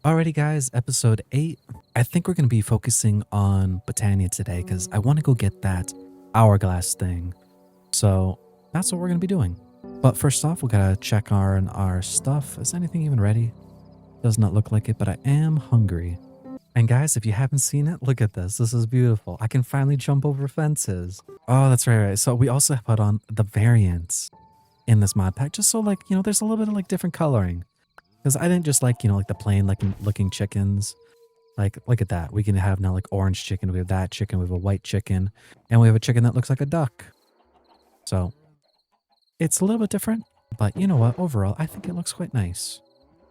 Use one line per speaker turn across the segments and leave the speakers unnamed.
Alrighty guys, episode 8. I think we're going to be focusing on Botania today because I want to go get that hourglass thing. So that's what we're going to be doing. But first off, we got to check our stuff. Is anything even ready? Does not look like it, but I am hungry. And guys, if you haven't seen it, look at this. This is beautiful. I can finally jump over fences. Oh, that's right. So we also put on the variants in this mod pack just so there's a little bit of different coloring. Because I didn't just like the plain looking chickens. Like, look at that. We can have now like orange chicken. We have that chicken. We have a white chicken. And we have a chicken that looks like a duck. So it's a little bit different. But you know what? Overall, I think it looks quite nice.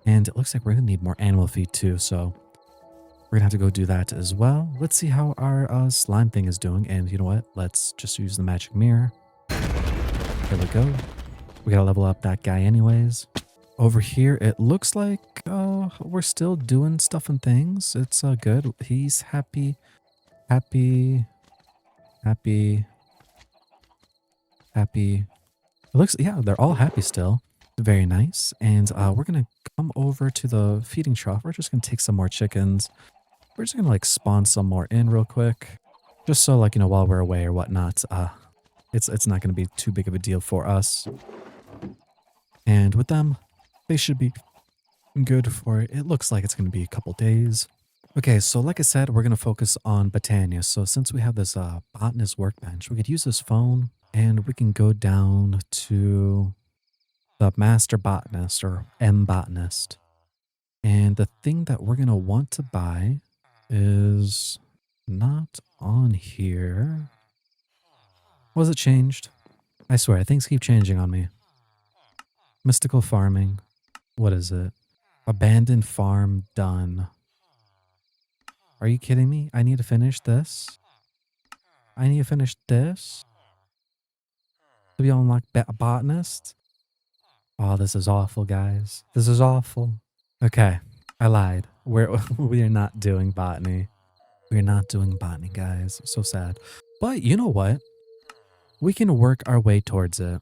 And it looks like we're going to need more animal feed too. So we're going to have to go do that as well. Let's see how our slime thing is doing. And you know what? Let's just use the magic mirror. There we go. We got to level up that guy anyways. Over here, it looks like we're still doing stuff and things. It's good. He's happy, happy, happy, happy. It looks, yeah, they're all happy still. Very nice. And we're going to come over to the feeding trough. We're just going to take some more chickens. We're just going to spawn some more in real quick. Just so while we're away or whatnot, it's not going to be too big of a deal for us. And with them, they should be good for it. It looks like it's going to be a couple days. Okay, so like I said, we're going to focus on Botania. So since we have this botanist workbench, we could use this phone and we can go down to the master botanist or M botanist. And the thing that we're going to want to buy is not on here. Was it changed? I swear, things keep changing on me. Mystical farming. What is it? Abandoned farm done. Are you kidding me? I need to finish this. I need to finish this. To be unlocked botanist. Oh, this is awful, guys. This is awful. Okay, I lied. We are not doing botany. We are not doing botany, guys. So sad. But you know what? We can work our way towards it.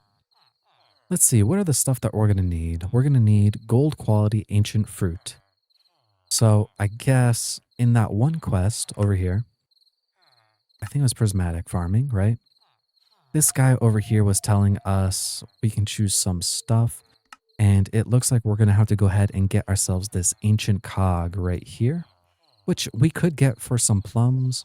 Let's see, what are the stuff that we're going to need? We're going to need gold quality ancient fruit. So I guess in that one quest over here, I think it was prismatic farming, right? This guy over here was telling us we can choose some stuff. And it looks like we're going to have to go ahead and get ourselves this ancient cog right here, which we could get for some plums.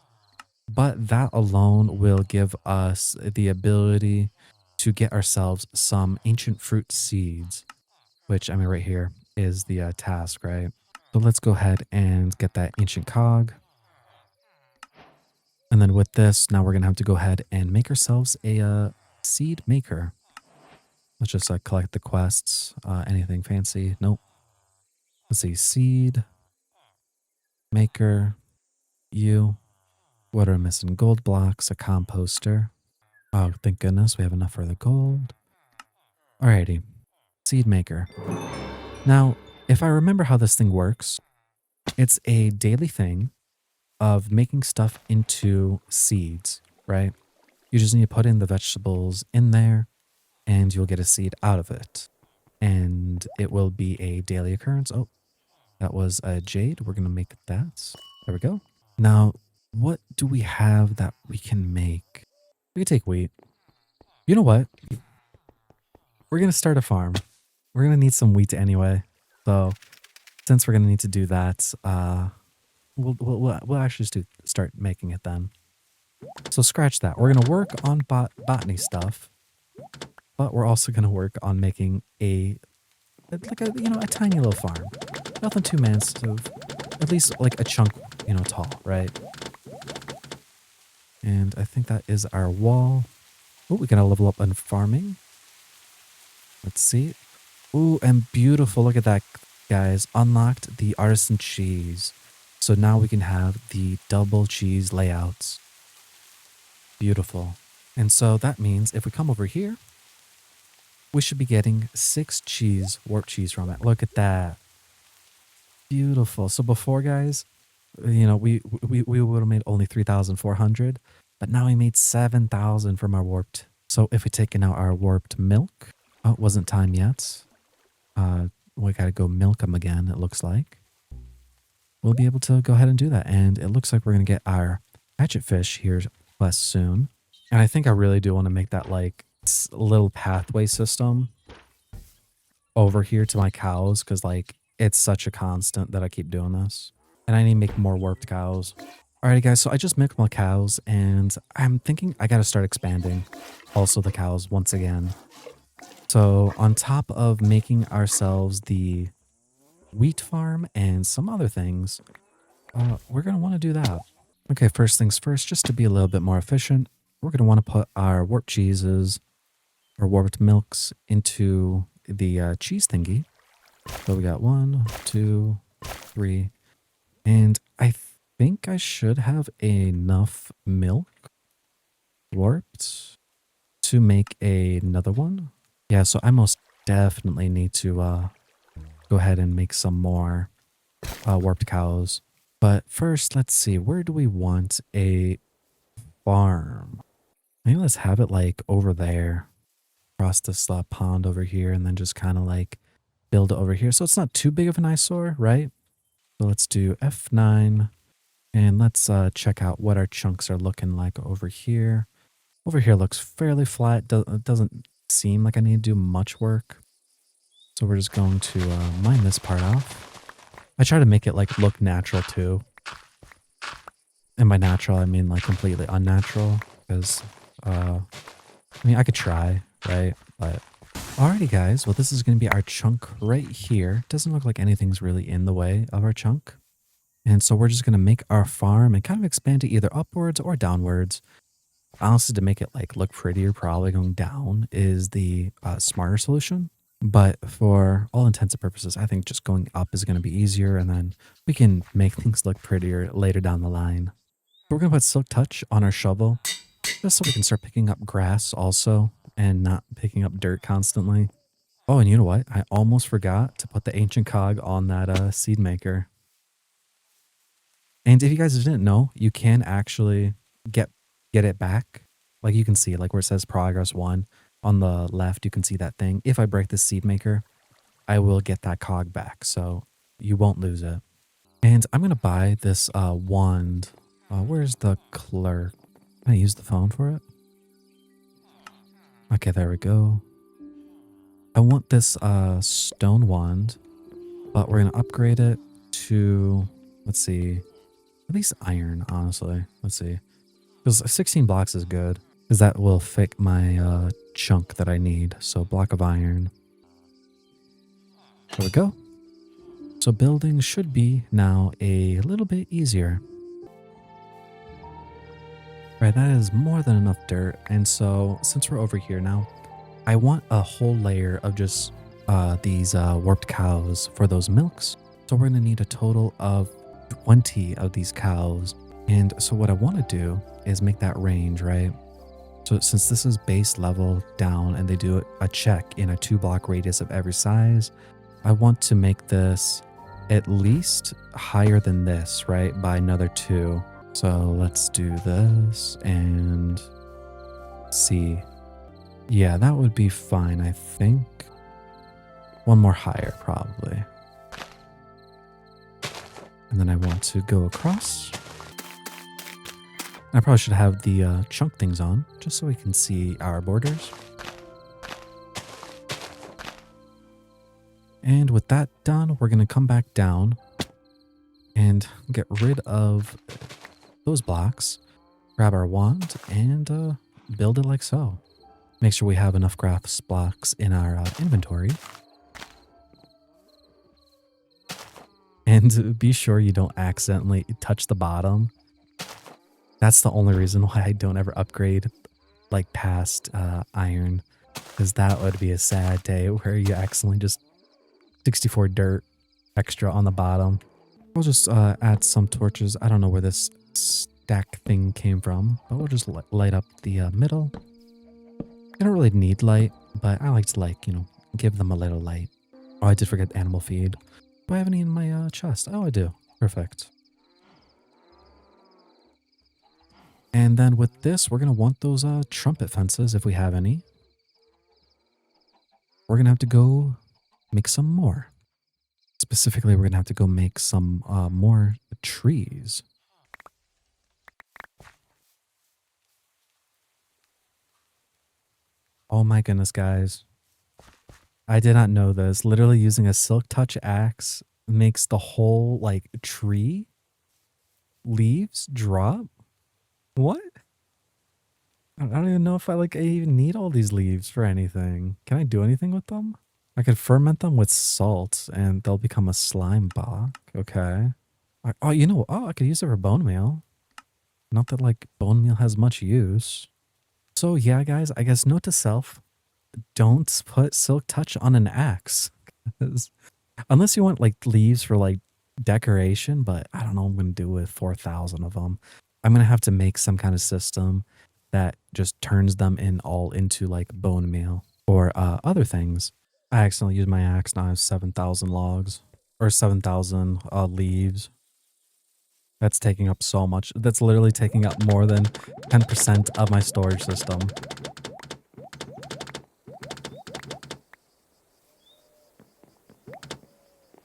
But that alone will give us the ability to get ourselves some ancient fruit seeds, which I mean right here is the task, right? So let's go ahead and get that ancient cog. And then with this, now we're going to have to go ahead and make ourselves a seed maker. Let's just collect the quests. Anything fancy? Nope. Let's see. Seed maker. What are we missing? Gold blocks, a composter. Oh, thank goodness we have enough for the gold. Alrighty. Seed maker. Now, if I remember how this thing works, it's a daily thing of making stuff into seeds, right? You just need to put in the vegetables in there and you'll get a seed out of it. And it will be a daily occurrence. Oh, that was a jade. We're going to make that. There we go. Now, what do we have that we can make? We can take wheat. You know what? We're going to start a farm. We're going to need some wheat anyway. So since we're going to need to do that, we'll actually just start making it then. So scratch that. We're going to work on botany stuff, but we're also going to work on making a tiny little farm. Nothing too massive. At least like a chunk, tall, right? And I think that is our wall. Oh, we gotta level up on farming. Let's see. Oh, and beautiful. Look at that, guys. Unlocked the artisan cheese. So now we can have the double cheese layouts. Beautiful. And so that means if we come over here, we should be getting 6 warp cheese from it. Look at that. Beautiful. So before, guys, we would have made only 3,400, but now we made 7,000 from our warped. So if we take out our warped milk, oh, it wasn't time yet. We gotta go milk them again, it looks like. we'll be able to go ahead and do that. And it looks like we're going to get our hatchet fish here less soon. And I think I really do want to make that like little pathway system over here to my cows because like it's such a constant that I keep doing this. And I need to make more warped cows. Alrighty guys, so I just milked my cows and I'm thinking I gotta start expanding also the cows once again. So on top of making ourselves the wheat farm and some other things, we're gonna want to do that. Okay, first things first, just to be a little bit more efficient, we're gonna want to put our warped cheeses or warped milks into the cheese thingy. So we got 1, 2, 3, and I think I should have enough milk warped to make another one. Yeah, so I most definitely need to go ahead and make some more warped cows. But first, let's see, where do we want a farm? Maybe let's have it like over there, across this pond over here, and then just kind of like build it over here. So it's not too big of an eyesore, right? So let's do F9 and let's check out what our chunks are looking like over here. Over here looks fairly flat. It doesn't seem like I need to do much work. So we're just going to mine this part off. I try to make it like look natural too. And by natural, I mean like completely unnatural because, I mean, I could try, right? But alrighty guys, well this is going to be our chunk right here. Doesn't look like anything's really in the way of our chunk. And so we're just going to make our farm and kind of expand it either upwards or downwards. Honestly, to make it like look prettier, probably going down is the smarter solution. But for all intents and purposes, I think just going up is going to be easier. And then we can make things look prettier later down the line. We're going to put Silk Touch on our shovel just so we can start picking up grass also and not picking up dirt constantly. Oh, and you know what? I almost forgot to put the ancient cog on that seed maker. And if you guys didn't know, you can actually get it back. Like you can see like where it says progress 1 on the left, you can see that thing. If I break the seed maker, I will get that cog back. So you won't lose it. And I'm going to buy this wand. Where's the clerk? Can I use the phone for it? Okay, there we go. I want this stone wand, but we're going to upgrade it to, let's see, at least iron, honestly. Let's see. Because 16 blocks is good. Because that will fit my chunk that I need. So block of iron. There we go. So building should be now a little bit easier. Right, that is more than enough dirt. And so since we're over here now, I want a whole layer of just these warped cows for those milks. So we're going to need a total of 20 of these cows. And so what I want to do is make that range, right? So since this is base level down and they do a check in a 2-block radius of every size, I want to make this at least higher than this, right? By another 2. So let's do this and see. Yeah, that would be fine, I think. One more higher, probably. And then I want to go across. I probably should have the chunk things on, just so we can see our borders. And with that done, we're going to come back down and get rid of those blocks, grab our wand, and build it like so. Make sure we have enough grass blocks in our inventory. And be sure you don't accidentally touch the bottom. That's the only reason why I don't ever upgrade like past iron, because that would be a sad day where you accidentally just 64 dirt extra on the bottom. We'll just add some torches. I don't know where this stack thing came from, but we'll just light up the middle. I don't really need light, but I like to like, you know, give them a little light. Oh, I did forget animal feed. Do I have any in my chest? Oh, I do. Perfect. And then with this, we're going to want those trumpet fences if we have any. We're going to have to go make some more. Let's Specifically, we're gonna have to go make some more trees. Oh my goodness, guys. I did not know this. Literally using a silk touch axe makes the whole like tree leaves drop. What? I don't even know if I even need all these leaves for anything. Can I do anything with them? I could ferment them with salt and they'll become a slime bog. Okay. Oh, I could use it for bone meal. Not that like bone meal has much use. So yeah, guys, I guess note to self, don't put silk touch on an axe. 'Cause unless you want like leaves for like decoration, but I don't know what I'm going to do with 4,000 of them. I'm going to have to make some kind of system that just turns them in all into like bone meal or other things. I accidentally used my axe. Now I have 7,000 logs or 7,000 leaves. That's taking up so much. That's literally taking up more than 10% of my storage system.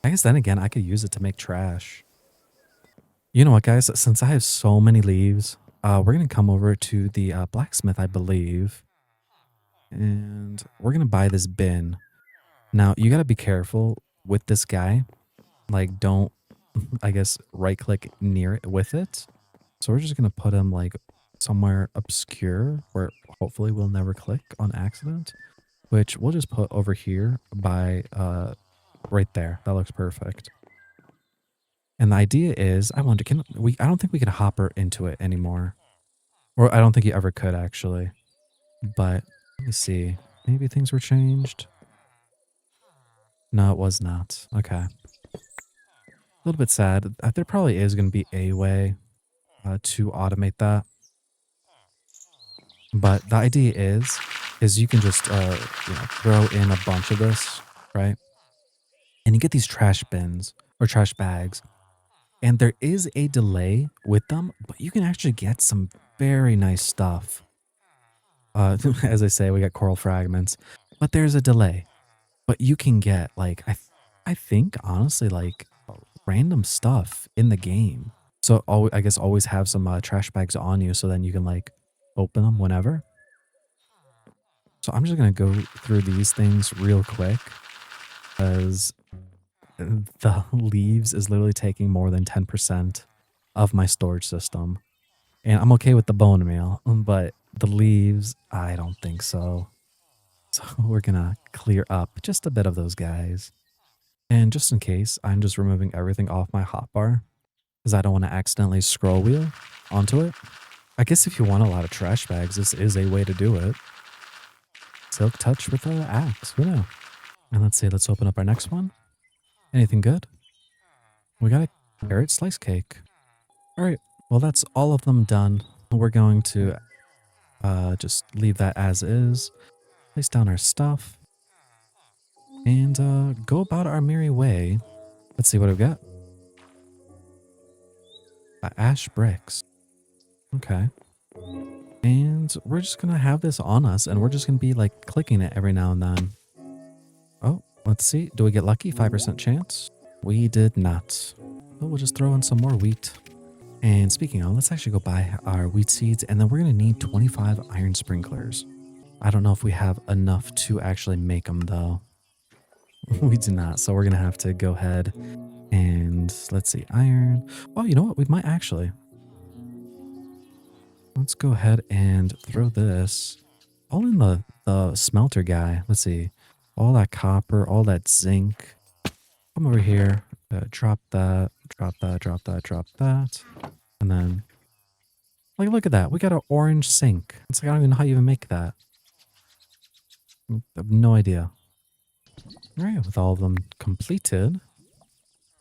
I guess then again, I could use it to make trash. You know what, guys? Since I have so many leaves, we're going to come over to the blacksmith, I believe. And we're going to buy this bin. Now, you got to be careful with this guy. Like, don't, I guess, right click near it with it. So we're just going to put him like somewhere obscure where hopefully we'll never click on accident, which we'll just put over here by right there. That looks perfect. And the idea is, I wonder, I don't think we can hopper into it anymore. Or I don't think you ever could actually. But let me see. Maybe things were changed. No, it was not. Okay. A little bit sad. There probably is going to be a way to automate that. But the idea is you can just throw in a bunch of this, right? And you get these trash bins or trash bags. And there is a delay with them, but you can actually get some very nice stuff. As I say, we got coral fragments, but there's a delay. But you can get like I think honestly like random stuff in the game. So I guess always have some trash bags on you, so then you can like open them whenever. So I'm just gonna go through these things real quick, because the leaves is literally taking more than 10% of my storage system. And I'm okay with the bone meal, but the leaves, I don't think so. So we're gonna clear up just a bit of those guys. And just in case, I'm just removing everything off my hotbar because I don't want to accidentally scroll wheel onto it. I guess if you want a lot of trash bags, this is a way to do it. Silk touch with an axe, who knows? And let's see, let's open up our next one. Anything good? We got a carrot slice cake. All right, well, that's all of them done. We're going to just leave that as is, place down our stuff, and go about our merry way. Let's see what we've got. Ash bricks. Okay. And we're just going to have this on us, and we're just going to be like clicking it every now and then. Oh, let's see. Do we get lucky? 5% chance? We did not. Well, we'll just throw in some more wheat. And speaking of, let's actually go buy our wheat seeds, and then we're going to need 25 iron sprinklers. I don't know if we have enough to actually make them, though. We do not, so we're going to have to go ahead and let's see, iron. Oh, you know what? We might actually. Let's go ahead and throw this all in the smelter guy. Let's see. All that copper, all that zinc. Come over here. Drop that, drop that, drop that, drop that. And then, like, look at that. We got an orange sink. It's like, I don't even know how you even make that. I have no idea. All right, with all of them completed,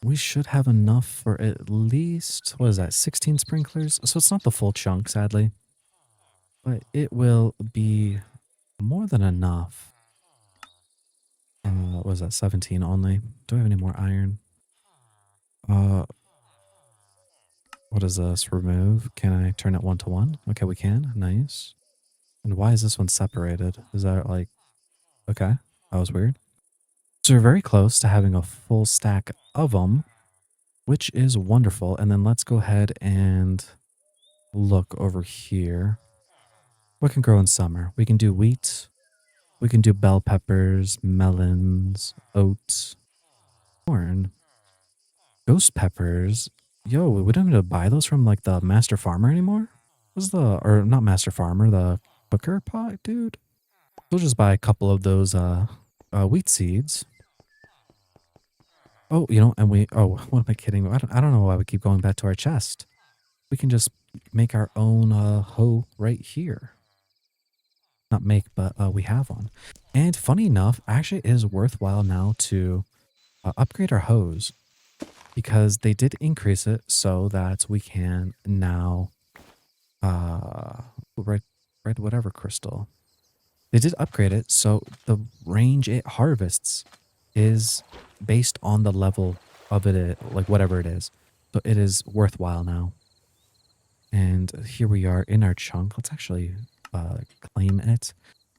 we should have enough for at least, what is that, 16 sprinklers? So it's not the full chunk, sadly. But it will be more than enough. What was that, 17 only? Do I have any more iron? What is this? Remove. Can I turn it 1 to 1? Okay, we can. Nice. And why is this one separated? Is that like, okay, that was weird. So we're very close to having a full stack of them, which is wonderful. And then let's go ahead and look over here. What can grow in summer? We can do wheat. We can do bell peppers, melons, oats, corn, ghost peppers. Yo, we don't need to buy those from like the master farmer anymore. What's the, or not master farmer, the cooker pot, dude? We'll just buy a couple of those wheat seeds. Oh, and oh, what am I kidding? I don't know why we keep going back to our chest. We can just make our own hoe right here. Not make, but we have one. And funny enough, actually it is worthwhile now to upgrade our hose because they did increase it so that we can now red whatever crystal. They did upgrade it so the range it harvests is based on the level of it, like whatever it is. So it is worthwhile now. And here we are in our chunk. Let's actually claim it.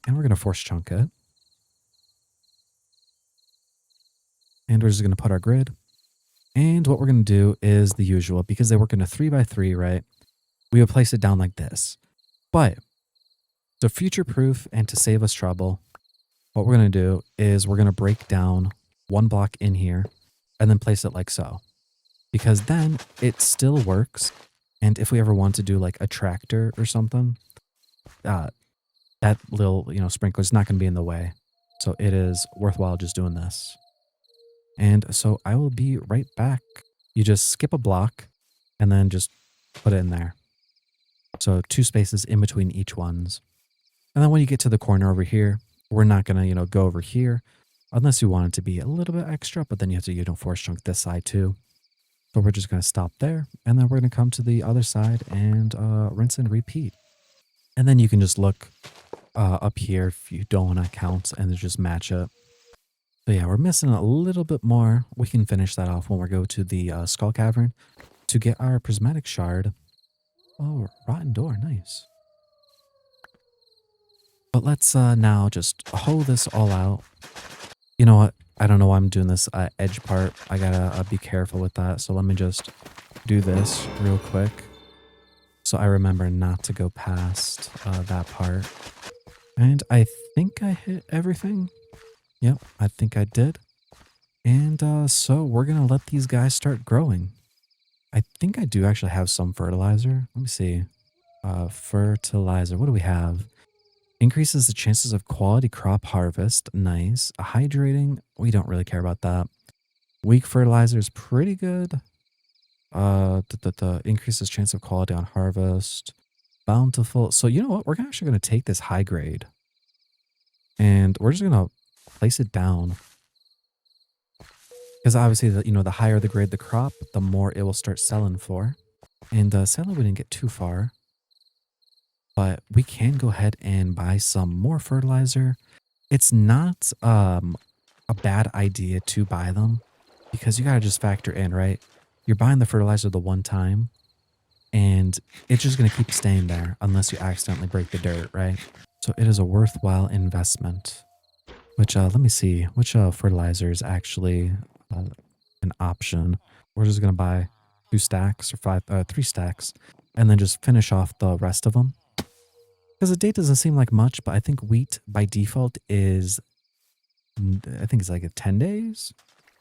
And we're going to force chunk it. And we're just going to put our grid. And what we're going to do is the usual, because they work in a 3x3, right? We would place it down like this. But to future-proof and to save us trouble, what we're going to do is we're going to break down one block in here and then place it like so. Because then it still works. And if we ever want to do like a tractor or something, that little, sprinkler is not going to be in the way. So it is worthwhile just doing this. And so I will be right back. You just skip a block and then just put it in there. So 2 spaces in between each ones. And then when you get to the corner over here, we're not going to, go over here unless you want it to be a little bit extra, but then you have to, force chunk this side too. So we're just going to stop there. And then we're going to come to the other side and rinse and repeat. And then you can just look up here if you don't want to count and then just match it. So yeah, we're missing a little bit more. We can finish that off when we go to the skull cavern to get our prismatic shard. Oh, rotten door, nice. But let's now just hoe this all out. You know what? I don't know why I'm doing this edge part. I gotta be careful with that. So let me just do this real quick. So I remember not to go past that part. And I think I hit everything. Yep, I think I did. And so we're going to let these guys start growing. I think I do actually have some fertilizer. Let me see. Fertilizer. What do we have? Increases the chances of quality crop harvest. Nice. Hydrating. We don't really care about that. Weak fertilizer is pretty good. Increases chance of quality on harvest. Bountiful. So you know what? We're actually going to take this high grade. And we're just going to place it down. Because obviously, the higher the grade the crop, the more it will start selling for. And sadly, we didn't get too far. But we can go ahead and buy some more fertilizer. It's not a bad idea to buy them. Because you got to just factor in, right? You're buying the fertilizer the one time. And it's just going to keep staying there unless you accidentally break the dirt, right? So it is a worthwhile investment. Which, let me see. Which fertilizer is actually an option? We're just going to buy 2 stacks or 3 stacks. And then just finish off the rest of them. Because a date doesn't seem like much, but I think wheat by default is, I think it's like 10 days.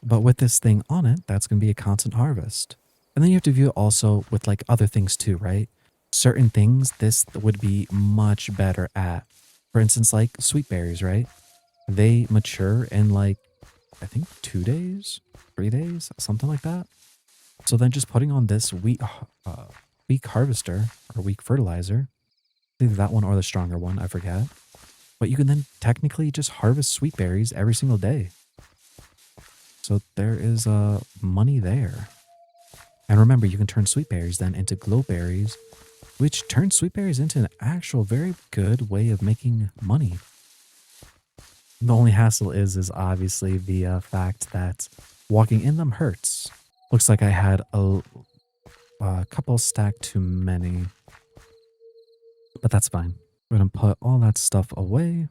But with this thing on it, that's going to be a constant harvest. And then you have to view it also with like other things too, right? Certain things this would be much better at. For instance, like sweet berries, right? They mature in like, I think 2 days, 3 days, something like that. So then just putting on this weak harvester or weak fertilizer, either that one or the stronger one, I forget. But you can then technically just harvest sweet berries every single day. So there is money there. And remember, you can turn sweet berries then into glow berries, which turns sweet berries into an actual very good way of making money. The only hassle is obviously the fact that walking in them hurts. Looks like I had a couple stacked too many. But that's fine. We're going to put all that stuff away.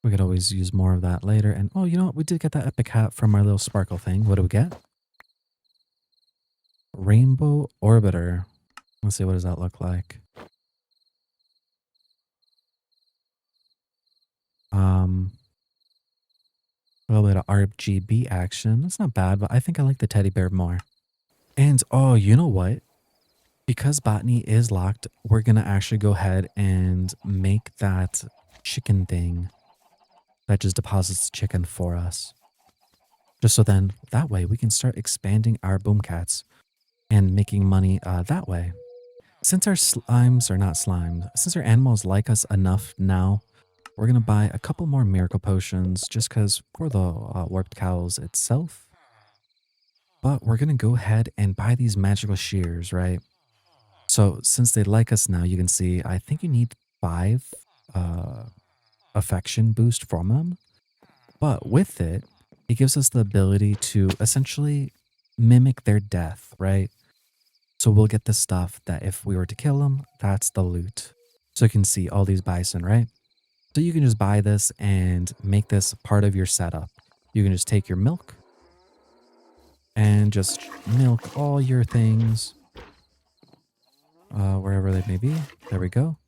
We could always use more of that later. And oh, you know what? We did get that epic hat from our little sparkle thing. What do we get? Rainbow Orbiter. Let's see, what does that look like? Um, a little bit of RGB action. That's not bad, but I think I like the teddy bear more. And oh, you know what? Because botany is locked, we're gonna actually go ahead and make that chicken thing that just deposits chicken for us. Just so then that way we can start expanding our boom cats and making money that way. Since our slimes are not slimes, since our animals like us enough now, we're gonna buy a couple more miracle potions just because for the warped cows itself. But we're gonna go ahead and buy these magical shears, right? So since they like us now, you can see I think you need 5 uh, affection boost from them. But with it, it gives us the ability to essentially mimic their death, right? So we'll get the stuff that if we were to kill them, that's the loot. So you can see all these bison, right? So you can just buy this and make this part of your setup. You can just take your milk and just milk all your things wherever they may be. There we go.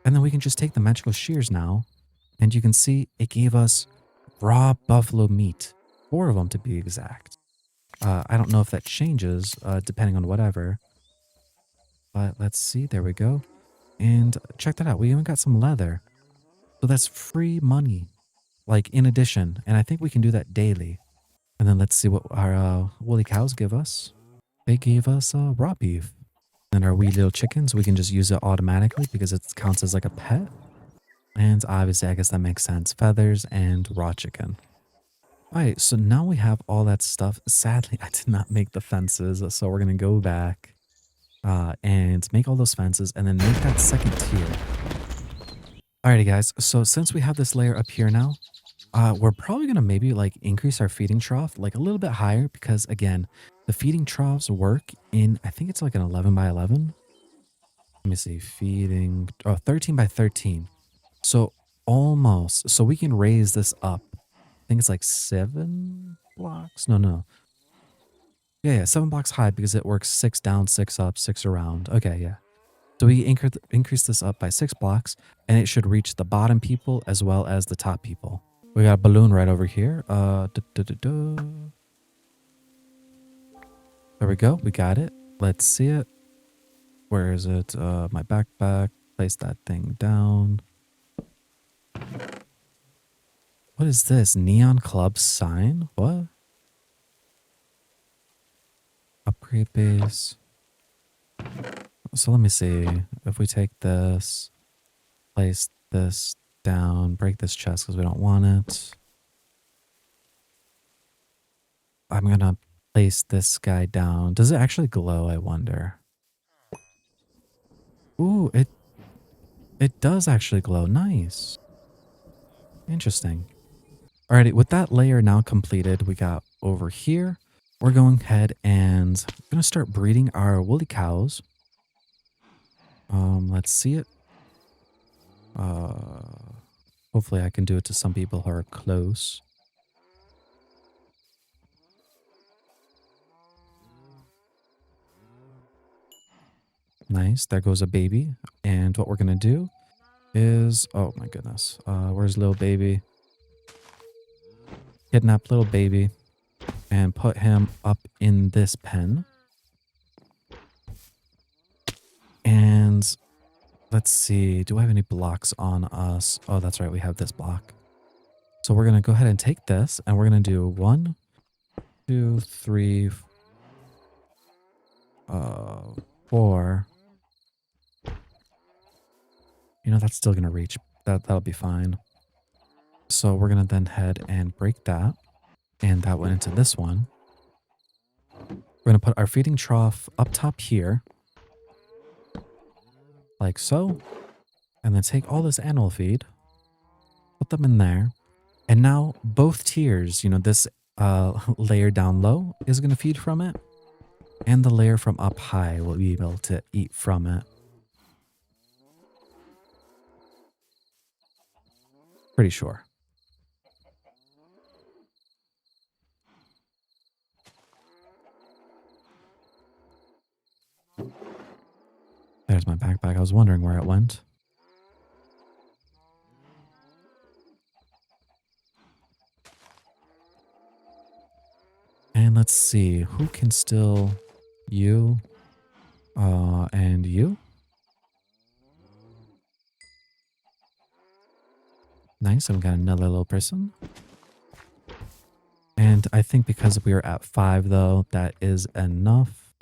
And then we can just take the magical shears now. And you can see it gave us raw buffalo meat. 4 of them to be exact. I don't know if that changes depending on whatever. But let's see. There we go. And check that out. We even got some leather. So that's free money. Like in addition. And I think we can do that daily. And then let's see what our woolly cows give us. They gave us raw beef. And our wee little chickens, we can just use it automatically because it counts as like a pet. And obviously, I guess that makes sense. Feathers and raw chicken. All right, so now we have all that stuff. Sadly, I did not make the fences, so we're going to go back and make all those fences and then make that second tier. Alrighty, guys. So since we have this layer up here now, we're probably going to maybe like increase our feeding trough like a little bit higher because, again, the feeding troughs work in, I think it's like an 11 by 11. Let me see, feeding, 13 by 13. So almost, so we can raise this up. I think it's like 7 blocks. No. Yeah, 7 blocks high because it works 6 down, 6 up, 6 around. Okay, yeah. So we increase this up by 6 blocks and it should reach the bottom people as well as the top people. We got a balloon right over here. There we go. We got it. Let's see it. Where is it? My backpack. Place that thing down. What is this? Neon Club sign? What? Upgrade base. So let me see. If we take this, place this down, break this chest because we don't want it. I'm going to place this guy down. Does it actually glow, I wonder? Ooh, it does actually glow. Nice. Interesting. Alrighty, with that layer now completed, we got over here. We're going ahead and going to start breeding our woolly cows. Let's see it. Hopefully I can do it to some people who are close. Nice. There goes a baby. And what we're going to do is, oh my goodness. Where's little baby? Kidnap little baby and put him up in this pen. And let's see. Do I have any blocks on us? Oh, that's right. We have this block. So we're going to go ahead and take this and we're going to do 1, 2, 3, 4. You know, that's still going to reach. That'll be fine. So we're going to then head and break that. And that went into this one. We're going to put our feeding trough up top here. Like so. And then take all this animal feed. Put them in there. And now both tiers, you know, this layer down low is going to feed from it. And the layer from up high will be able to eat from it. Pretty sure. There's my backpack. I was wondering where it went. And let's see, who can still... You, and you? Nice, I've got another little person. And I think because we are at 5 though, that is enough.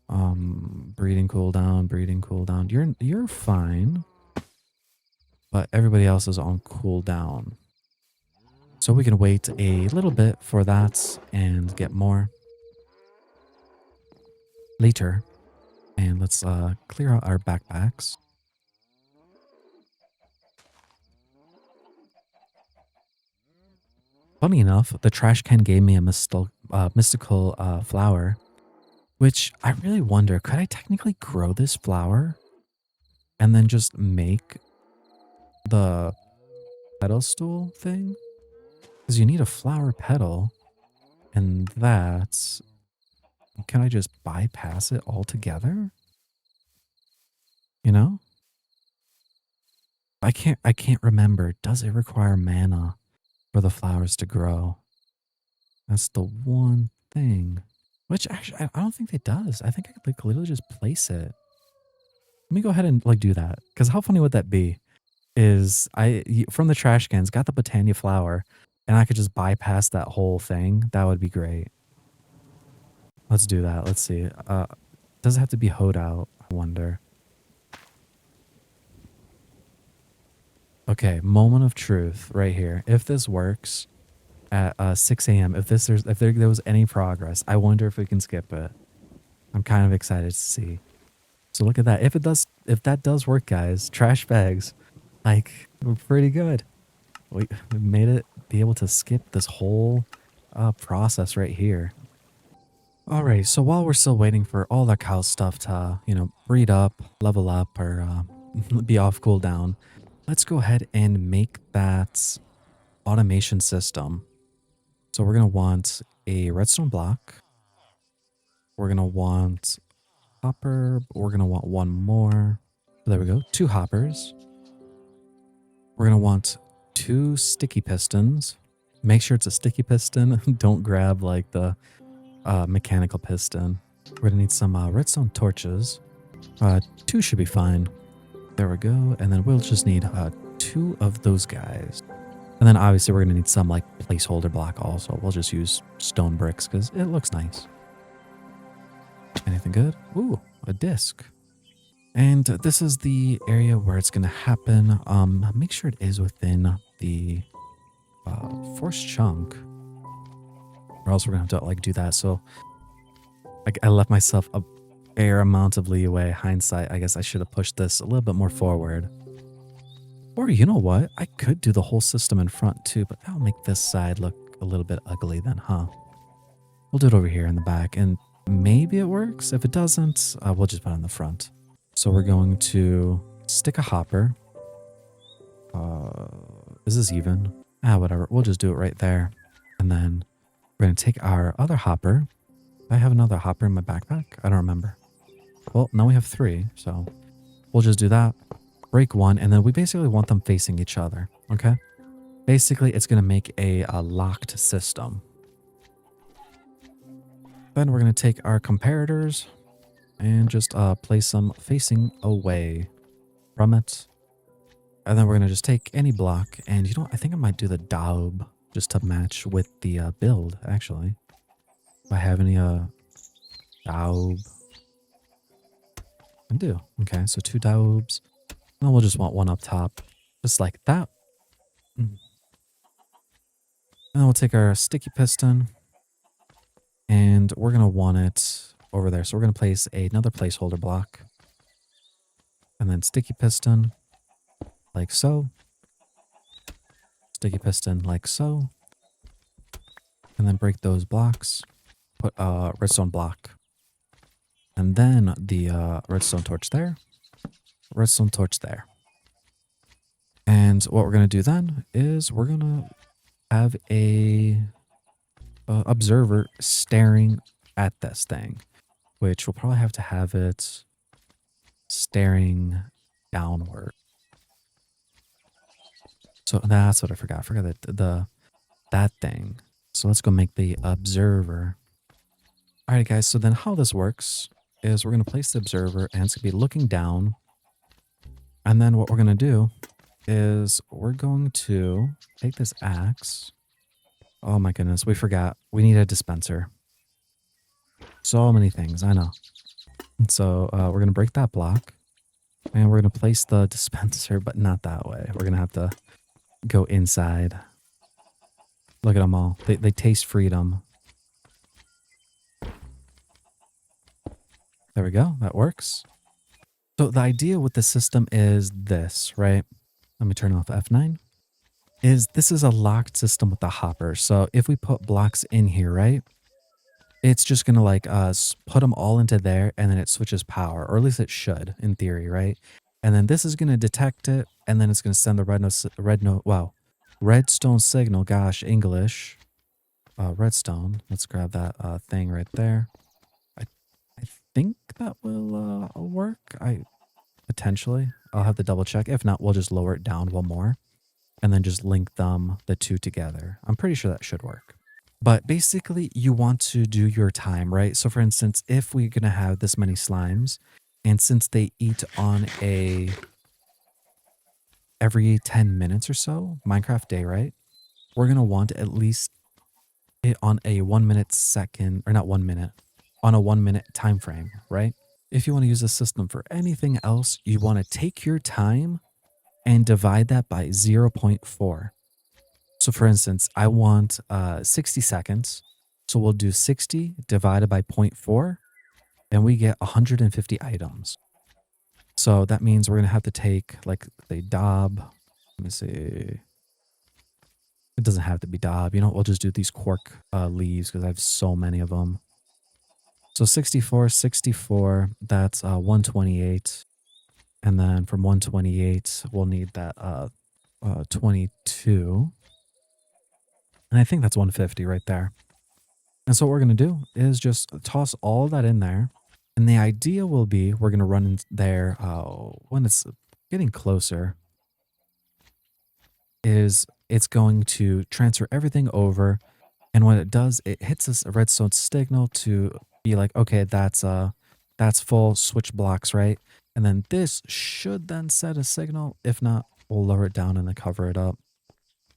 Breeding cooldown, breeding cooldown. You're fine. But everybody else is on cooldown. So we can wait a little bit for that and get more later. And let's clear out our backpacks. Funny enough, the trash can gave me a mystical flower, which I really wonder, could I technically grow this flower and then just make the pedestal thing? Because you need a flower petal, and that's... Can I just bypass it altogether? You know? I can't remember. Does it require mana for the flowers to grow? That's the one thing. Which actually, I don't think it does. I think I could like literally just place it. Let me go ahead and like do that. Because how funny would that be? Is from the trash cans, got the Botania flower, and I could just bypass that whole thing. That would be great. Let's do that. Let's see. Does it have to be hoed out? I wonder. Okay, moment of truth right here. If this works at 6 a.m., if there was any progress, I wonder if we can skip it. I'm kind of excited to see. So look at that. If that does work, guys, trash bags, like, we're pretty good. We made it be able to skip this whole process right here. Alright, so while we're still waiting for all the cow stuff to, breed up, level up, or be off cooldown, let's go ahead and make that automation system. So we're going to want a redstone block. We're going to want hopper. We're going to want one more. There we go. 2 hoppers. We're going to want 2 sticky pistons. Make sure it's a sticky piston. Don't grab like the mechanical piston. We're going to need some redstone torches. 2 should be fine. There we go. And then we'll just need 2 of those guys. And then obviously we're going to need some like placeholder block also. We'll just use stone bricks because it looks nice. Anything good? Ooh, a disc. And this is the area where it's going to happen. Make sure it is within the force chunk, or else we're going to have to like do that. So I left myself a fair amount of leeway. Hindsight, I guess I should have pushed this a little bit more forward. Or you know what? I could do the whole system in front too, but that'll make this side look a little bit ugly then, huh? We'll do it over here in the back, and maybe it works. If it doesn't, we'll just put it on the front. So we're going to stick a hopper. Is this even? Whatever. We'll just do it right there. And then we're going to take our other hopper. Do I have another hopper in my backpack? I don't remember. Well, now we have 3, so we'll just do that. Break 1, and then we basically want them facing each other, okay? Basically, it's going to make a locked system. Then we're going to take our comparators and just place them facing away from it. And then we're going to just take any block, and I think I might do the daub just to match with the build, actually. If I have any daub. I do. Okay, so 2 daubs. And then we'll just want 1 up top, just like that. And then we'll take our sticky piston, and we're going to want it over there. So we're going to place another placeholder block, and then sticky piston, like so. Sticky piston, like so. And then break those blocks. Put a redstone block. And then the redstone torch there. Redstone torch there. And what we're going to do then is we're going to have a observer staring at this thing. which we'll probably have to have it staring downward. So that's what I forgot. I forgot that thing. So let's go make the observer. All right, guys. So then how this works is we're going to place the observer and it's going to be looking down. And then what we're going to do is we're going to take this axe. Oh my goodness, we forgot. We need a dispenser. So many things, I know. And so we're going to break that block. And we're going to place the dispenser, but not that way. We're going to have to go inside. Look at them all. They taste freedom. There we go. That works. So the idea with the system is this, right? Let me turn off F9. This is a locked system with the hopper. So if we put blocks in here, right? It's just going to like put them all into there and then it switches power, or at least it should in theory, right? And then this is going to detect it and then it's going to send the redstone signal. Gosh, English. Redstone. Let's grab that thing right there. I think that will work. Potentially. I'll have to double check. If not, we'll just lower it down one more and then just link the two together. I'm pretty sure that should work. But basically, you want to do your time, right? So for instance, if we're going to have this many slimes, and since they eat on every 10 minutes or so, Minecraft day, right? We're going to want at least it on a 1 minute second, or not 1 minute, on a 1 minute time frame, right? If you want to use the system for anything else, you want to take your time and divide that by 0.4. So for instance, I want 60 seconds. So we'll do 60 divided by 0.4 and we get 150 items. So that means we're going to have to take like the daub. Let me see. It doesn't have to be daub. You know, we'll just do these quark leaves because I have so many of them. So 64, that's 128. And then from 128, we'll need that 22. And I think that's 150 right there. And so what we're going to do is just toss all of that in there. And the idea will be we're going to run in there when it's getting closer is it's going to transfer everything over. And when it does, it hits this redstone signal to be like, okay, that's full, switch blocks, right? And then this should then set a signal. If not, we'll lower it down and then cover it up.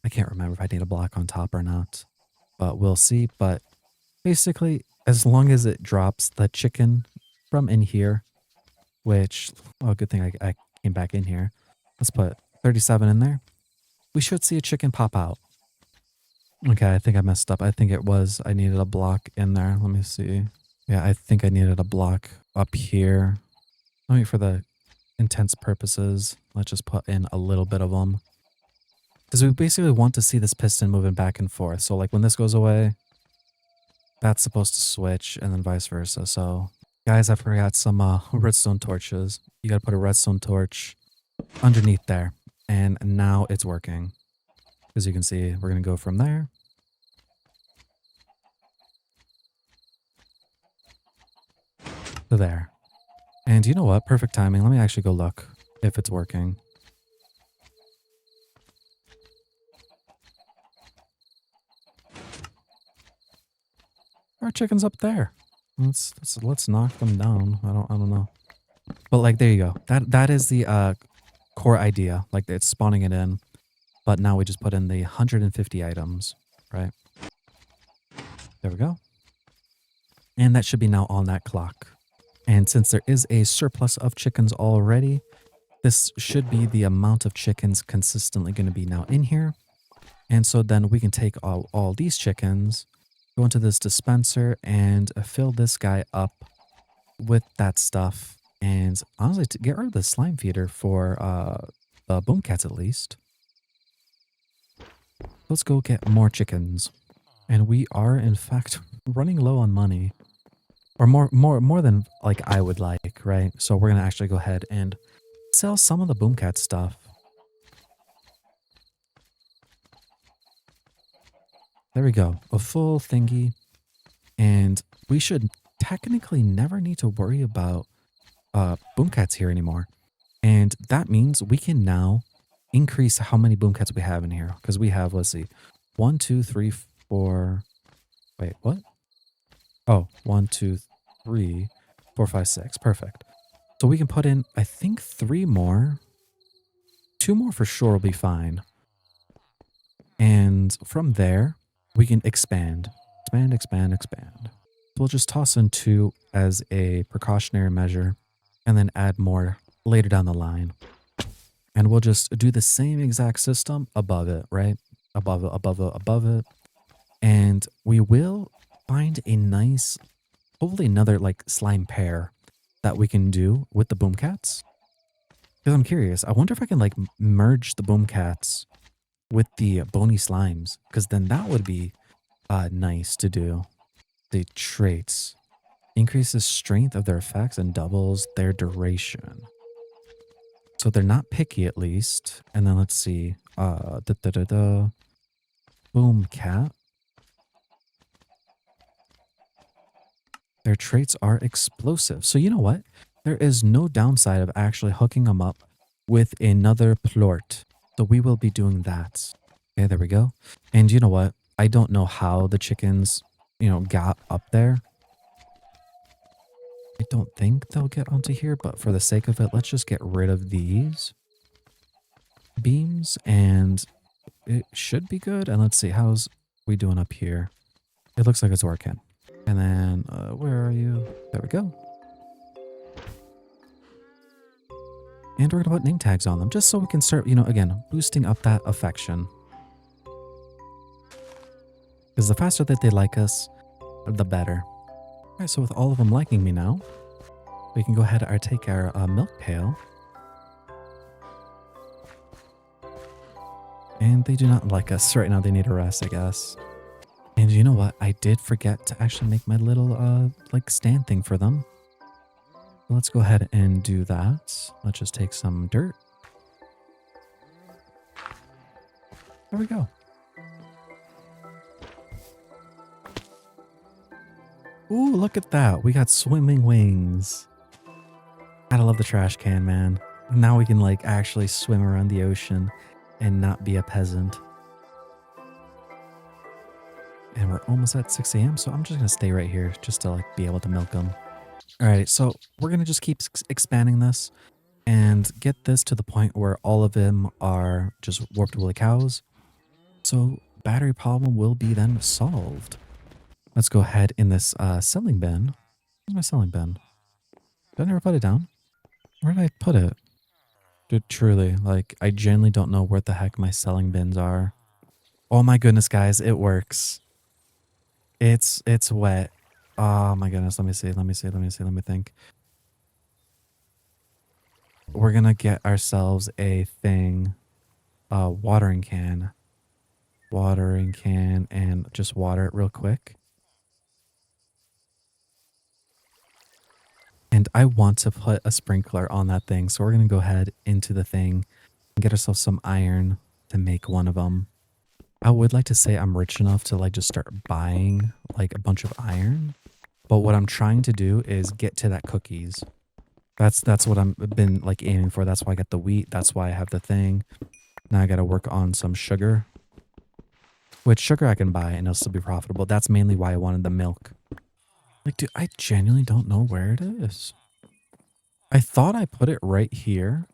I can't remember if I need a block on top or not, but we'll see. But basically, as long as it drops the chicken from in here, which, oh, good thing I came back in here. Let's put 37 in there. We should see a chicken pop out. Okay, I think I messed up. I think I needed a block in there. Let me see. Yeah, I think I needed a block up here. Let me, for the intense purposes, let's just put in a little bit of them. Because we basically want to see this piston moving back and forth. So like when this goes away, that's supposed to switch and then vice versa. So guys, I forgot some redstone torches. You got to put a redstone torch underneath there. And now it's working. As you can see, we're going to go from there. To there. And you know what? Perfect timing. Let me actually go look if it's working. Our chicken's up there. Let's knock them down. I don't know. But like there you go. That is the core idea. Like it's spawning it in. But now we just put in the 150 items, right? There we go. And that should be now on that clock. And since there is a surplus of chickens already, this should be the amount of chickens consistently going to be now in here. And so then we can take all these chickens, go into this dispenser and fill this guy up with that stuff. And honestly, to get rid of the slime feeder for the boom cats at least. Let's go get more chickens. And we are in fact running low on money. Or more than like I would like, right? So we're gonna actually go ahead and sell some of the boom cat stuff. There we go. A full thingy. And we should technically never need to worry about boomcats here anymore. And that means we can now increase how many boomcats we have in here. Because we have, let's see, one, two, three, four. Wait, what? Oh, one, two, three, four, five, six. Perfect. So we can put in, I think, three more. Two more for sure will be fine. And from there, we can expand. Expand, expand, expand. So we'll just toss in two as a precautionary measure and then add more later down the line. And we'll just do the same exact system above it, right? Above it, above it, above it. And we will find a nice, hopefully another like slime pair that we can do with the boomcats. Because I'm curious, I wonder if I can like merge the boomcats with the bony slimes. Because then that would be nice to do. The traits. Increases strength of their effects and doubles their duration. So they're not picky at least. And then let's see. Boom cat. Their traits are explosive. So you know what? There is no downside of actually hooking them up with another plort. So we will be doing that. Okay, there we go. And you know what? I don't know how the chickens, got up there. I don't think they'll get onto here, but for the sake of it, let's just get rid of these beams and it should be good. And let's see, how's we doing up here? It looks like it's working. And then, where are you? There we go. And we're going to put name tags on them just so we can start, again, boosting up that affection. Because the faster that they like us, the better. All right, so with all of them liking me now, we can go ahead and take our milk pail. And they do not like us right now. They need a rest, I guess. And you know what? I did forget to actually make my little, stand thing for them. Let's go ahead and do that. Let's just take some dirt. There we go. Ooh, look at that. We got swimming wings. Gotta love the trash can, man. Now we can actually swim around the ocean and not be a peasant. And we're almost at 6 a.m. So I'm just going to stay right here just to be able to milk them. All right. So we're going to just keep expanding this and get this to the point where all of them are just warped woolly cows. So battery problem will be then solved. Let's go ahead in this selling bin. Where's my selling bin? Did I never put it down? Where did I put it? Dude, truly, I genuinely don't know where the heck my selling bins are. Oh my goodness, guys, it works. It's wet. Oh my goodness, let me see, let me think. We're gonna get ourselves a thing. Watering can. Watering can and just water it real quick. And I want to put a sprinkler on that thing. So we're going to go ahead into the thing and get ourselves some iron to make one of them. I would like to say I'm rich enough to just start buying a bunch of iron. But what I'm trying to do is get to that cookies. That's what I've been aiming for. That's why I got the wheat. That's why I have the thing. Now I got to work on some sugar. Which sugar I can buy and it'll still be profitable. That's mainly why I wanted the milk. Dude, I genuinely don't know where it is. I thought I put it right here.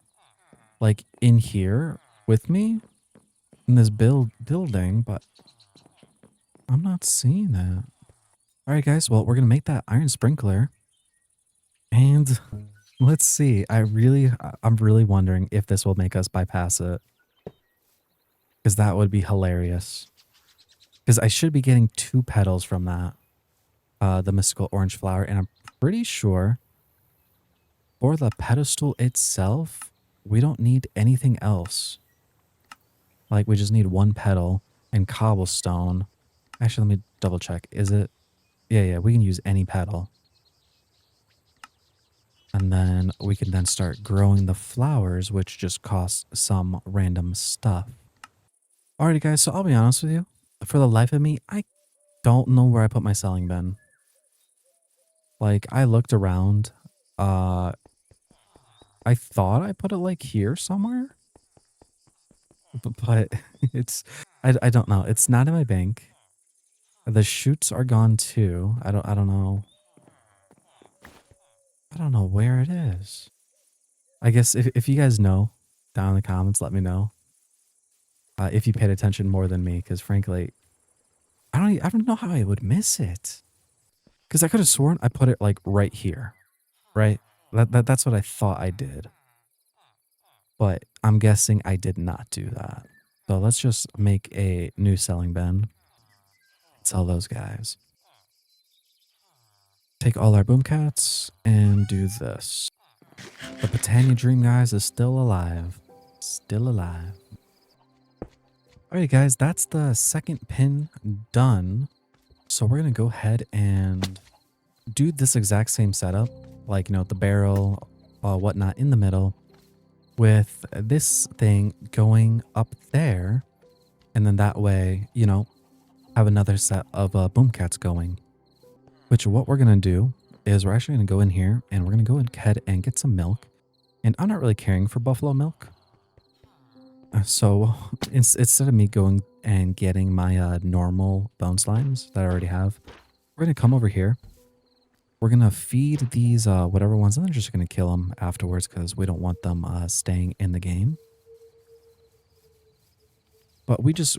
In here with me. In this building, but I'm not seeing it. Alright guys, well, we're going to make that iron sprinkler. And let's see. I'm really wondering if this will make us bypass it. Because that would be hilarious. Because I should be getting 2 petals from that. The mystical orange flower, and I'm pretty sure for the pedestal itself, we don't need anything else. We just need 1 petal and cobblestone. Actually, let me double check. Is it? Yeah, we can use any petal. And then we can then start growing the flowers, which just costs some random stuff. Alrighty guys, so I'll be honest with you. For the life of me, I don't know where I put my selling bin. Like, I looked around. Uh, I thought I put it like here somewhere, but it's I don't know. It's not in my bank. The shoots are gone too. I don't know. I don't know where it is. I guess if you guys know, down in the comments, let me know. If you paid attention more than me, because frankly, I don't know how I would miss it. Because I could have sworn I put it like right here, right? That's what I thought I did. But I'm guessing I did not do that. So let's just make a new selling bin. Sell those guys. Take all our boom cats and do this. The Botania Dream guys is still alive. Still alive. Alright guys, that's the second pin done. So we're gonna go ahead and do this exact same setup. Like, you know, the barrel, whatnot in the middle. With this thing going up there. And then that way, you know, have another set of boom cats going. Which what we're going to do is we're actually going to go in here and we're going to go ahead and get some milk. And I'm not really caring for buffalo milk. So instead of me going and getting my normal bone slimes that I already have, we're going to come over here. We're going to feed these whatever ones, and then just going to kill them afterwards because we don't want them staying in the game. But we just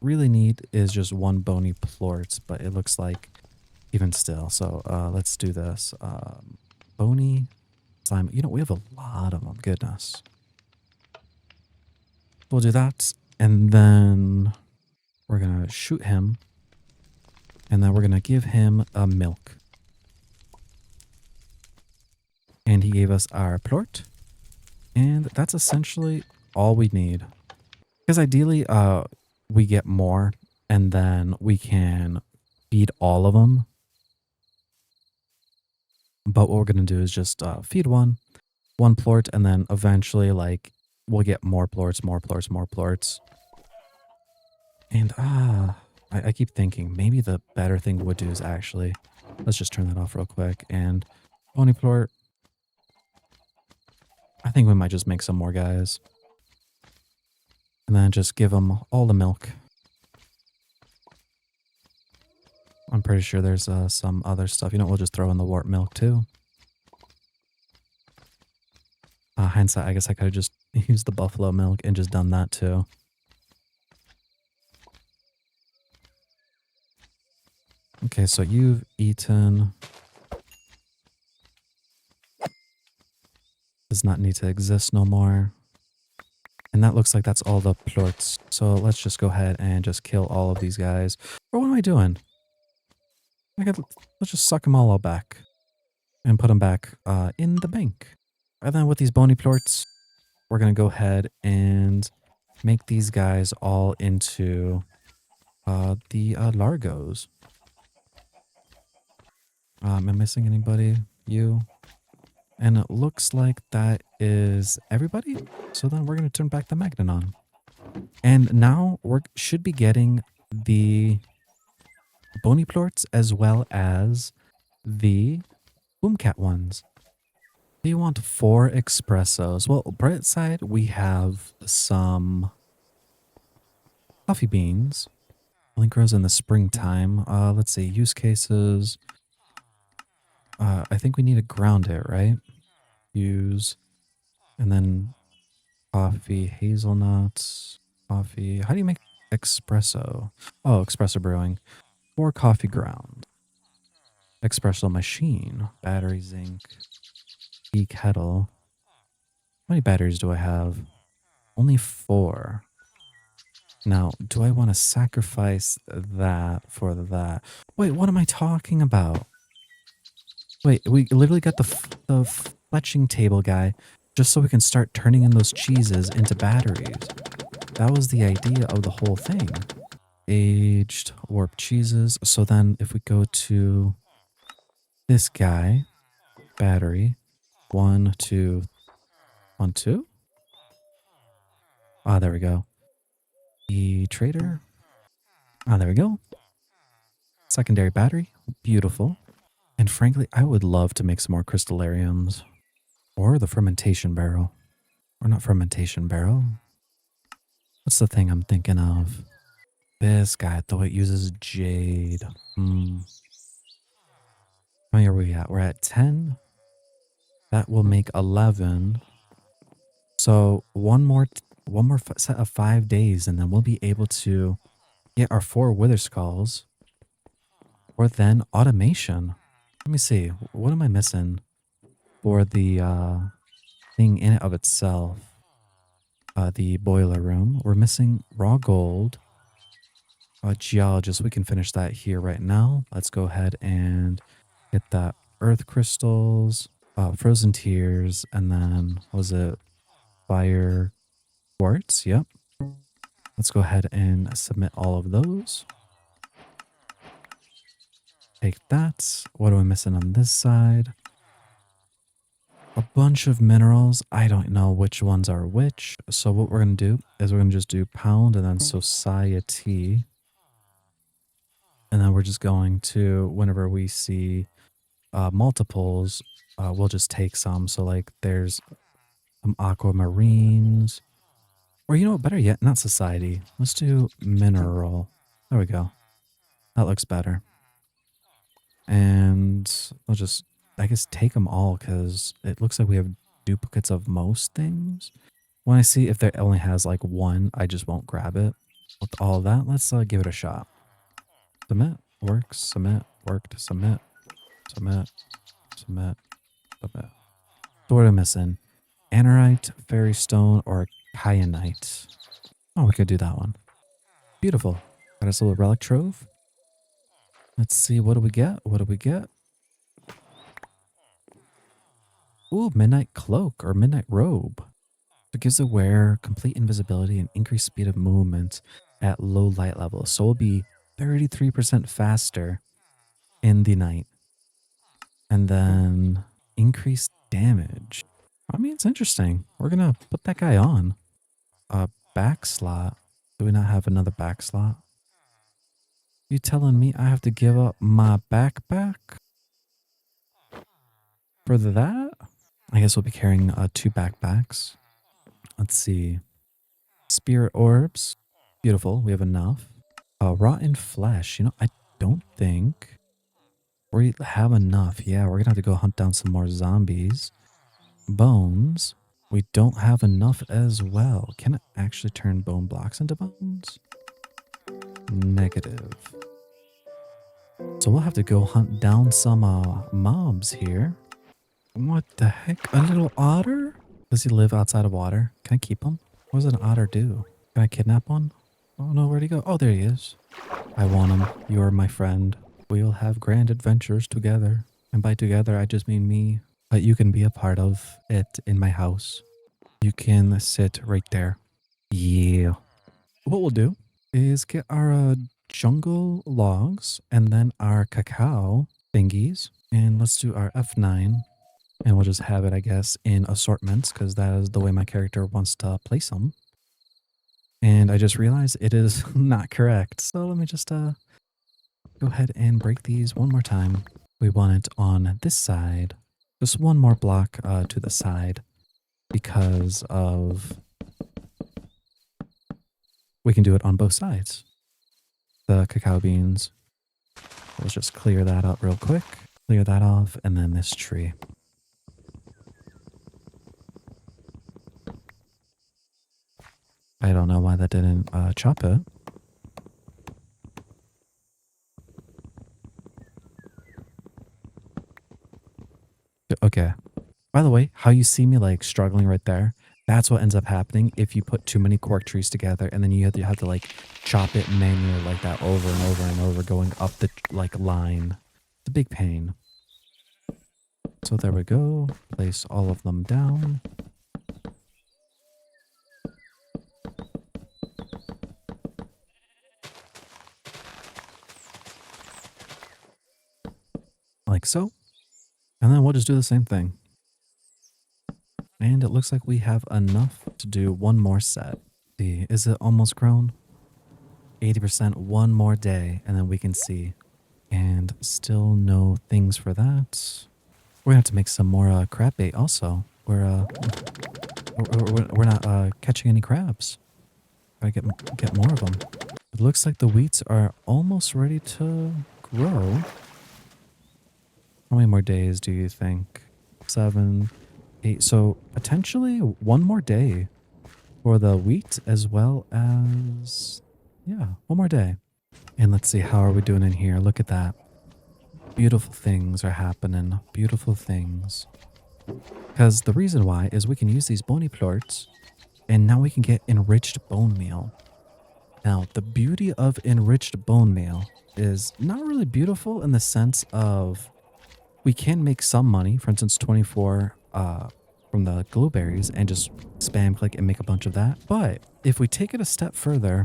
really need is just one bony plort, but it looks like even still. So let's do this. Bony slime. You know, we have a lot of them. Goodness. We'll do that. And then we're going to shoot him. And then we're going to give him a milk. And he gave us our plort. And that's essentially all we need. Because ideally, we get more. And then we can feed all of them. But what we're going to do is just feed one plort, and then eventually, like, we'll get more plorts, more plorts, more plorts. And I keep thinking maybe the better thing would do is actually, let's just turn that off real quick. And pony plort. I think we might just make some more guys. And then just give them all the milk. I'm pretty sure there's some other stuff. You know, we'll just throw in the wart milk too. Hindsight, I guess I could have just used the buffalo milk and just done that too. Okay, so you've eaten. Does not need to exist no more. And that looks like that's all the plorts. So let's just go ahead and just kill all of these guys. Or what am I doing? Let's just suck them all back. And put them back in the bank. And then with these bony plorts, we're going to go ahead and make these guys all into the Largos. Am I missing anybody? You? And it looks like that is everybody. So then we're going to turn back the magnet on. And now we should be getting the bony plorts as well as the boomcat ones. Do you want 4 espressos? Well, bright side, we have some coffee beans. Only grows in the springtime. Let's see, use cases. I think we need to ground it, right? Use, and then coffee, hazelnuts, coffee. How do you make espresso? Oh, espresso brewing. 4 coffee ground. Espresso machine. Battery, zinc. Tea kettle. How many batteries do I have? Only 4. Now, do I want to sacrifice that for that? Wait, what am I talking about? Wait, we literally got the fletching table guy just so we can start turning in those cheeses into batteries. That was the idea of the whole thing. Aged warped cheeses. So then if we go to this guy, battery, 1, 2, 1, 2. Ah, there we go. The trader. Ah, there we go. Secondary battery. Beautiful. And frankly, I would love to make some more crystallariums or the fermentation barrel. Or not fermentation barrel. What's the thing I'm thinking of? This guy, though it uses jade. How many are we at? We're at 10. That will make 11. So one more set of 5 days, and then we'll be able to get our 4 wither skulls. Or then automation. Let me see. What am I missing for the thing in it of itself? The boiler room. We're missing raw gold. Geologist. We can finish that here right now. Let's go ahead and get that earth crystals, frozen tears, and then what was it? Fire quartz. Yep. Let's go ahead and submit all of those. Take that. What am I missing on this side? A bunch of minerals. I don't know which ones are which. So what we're going to do is we're going to just do pound and then society. And then we're just going to, whenever we see multiples, we'll just take some. So like there's some aquamarines. Or you know what, better yet, not society. Let's do mineral. There we go. That looks better. And we'll just, I guess, take them all because it looks like we have duplicates of most things. When I see if there only has like one, I just won't grab it. With all of that, let's give it a shot. Submit, works, submit, worked, submit, submit, submit, submit. So what am I missing? Anorite, fairy stone, or kyanite? Oh, we could do that one. Beautiful. Got us a little relic trove. Let's see, what do we get? What do we get? Ooh, midnight cloak or midnight robe. It gives the wearer complete invisibility and increased speed of movement at low light levels. So we'll be 33% faster in the night. And then increased damage. I mean, it's interesting. We're going to put that guy on. A back slot. Do we not have another back slot? You telling me I have to give up my backpack for that? I guess we'll be carrying 2 backpacks. Let's see. Spirit orbs. Beautiful. We have enough. Rotten flesh. You know, I don't think we have enough. Yeah, we're going to have to go hunt down some more zombies. Bones. We don't have enough as well. Can it actually turn bone blocks into bones? Negative. So we'll have to go hunt down some mobs here. What the heck? A little otter? Does he live outside of water? Can I keep him? What does an otter do? Can I kidnap one? Oh no, where'd he go? Oh, there he is. I want him. You are my friend. We'll have grand adventures together. And by together, I just mean me. But you can be a part of it in my house. You can sit right there. Yeah. What we'll do is get our jungle logs and then our cacao thingies. And let's do our F9. And we'll just have it, I guess, in assortments because that is the way my character wants to place them. And I just realized it is not correct. So let me just go ahead and break these one more time. We want it on this side. Just one more block to the side because of... We can do it on both sides. The cacao beans. Let's just clear that up real quick. Clear that off. And then this tree. I don't know why that didn't chop it. Okay. By the way, how you see me like struggling right there, that's what ends up happening if you put too many cork trees together and then you have to like chop it manually like that over and over and over going up the like line. It's a big pain. So there we go. Place all of them down. Like so. And then we'll just do the same thing. And it looks like we have enough to do one more set. See, is it almost grown? 80%, one more day, and then we can see. And still no things for that. We're gonna have to make some more crab bait also. We're not catching any crabs. Gotta get more of them. It looks like the wheats are almost ready to grow. How many more days do you think? 7, 8. So potentially one more day for the wheat as well as, yeah, one more day. And let's see, how are we doing in here? Look at that. Beautiful things are happening. Beautiful things. Because the reason why is we can use these bony plorts and now we can get enriched bone meal. Now, the beauty of enriched bone meal is not really beautiful in the sense of we can make some money, for instance, 24 from the glowberries and just spam click and make a bunch of that. But if we take it a step further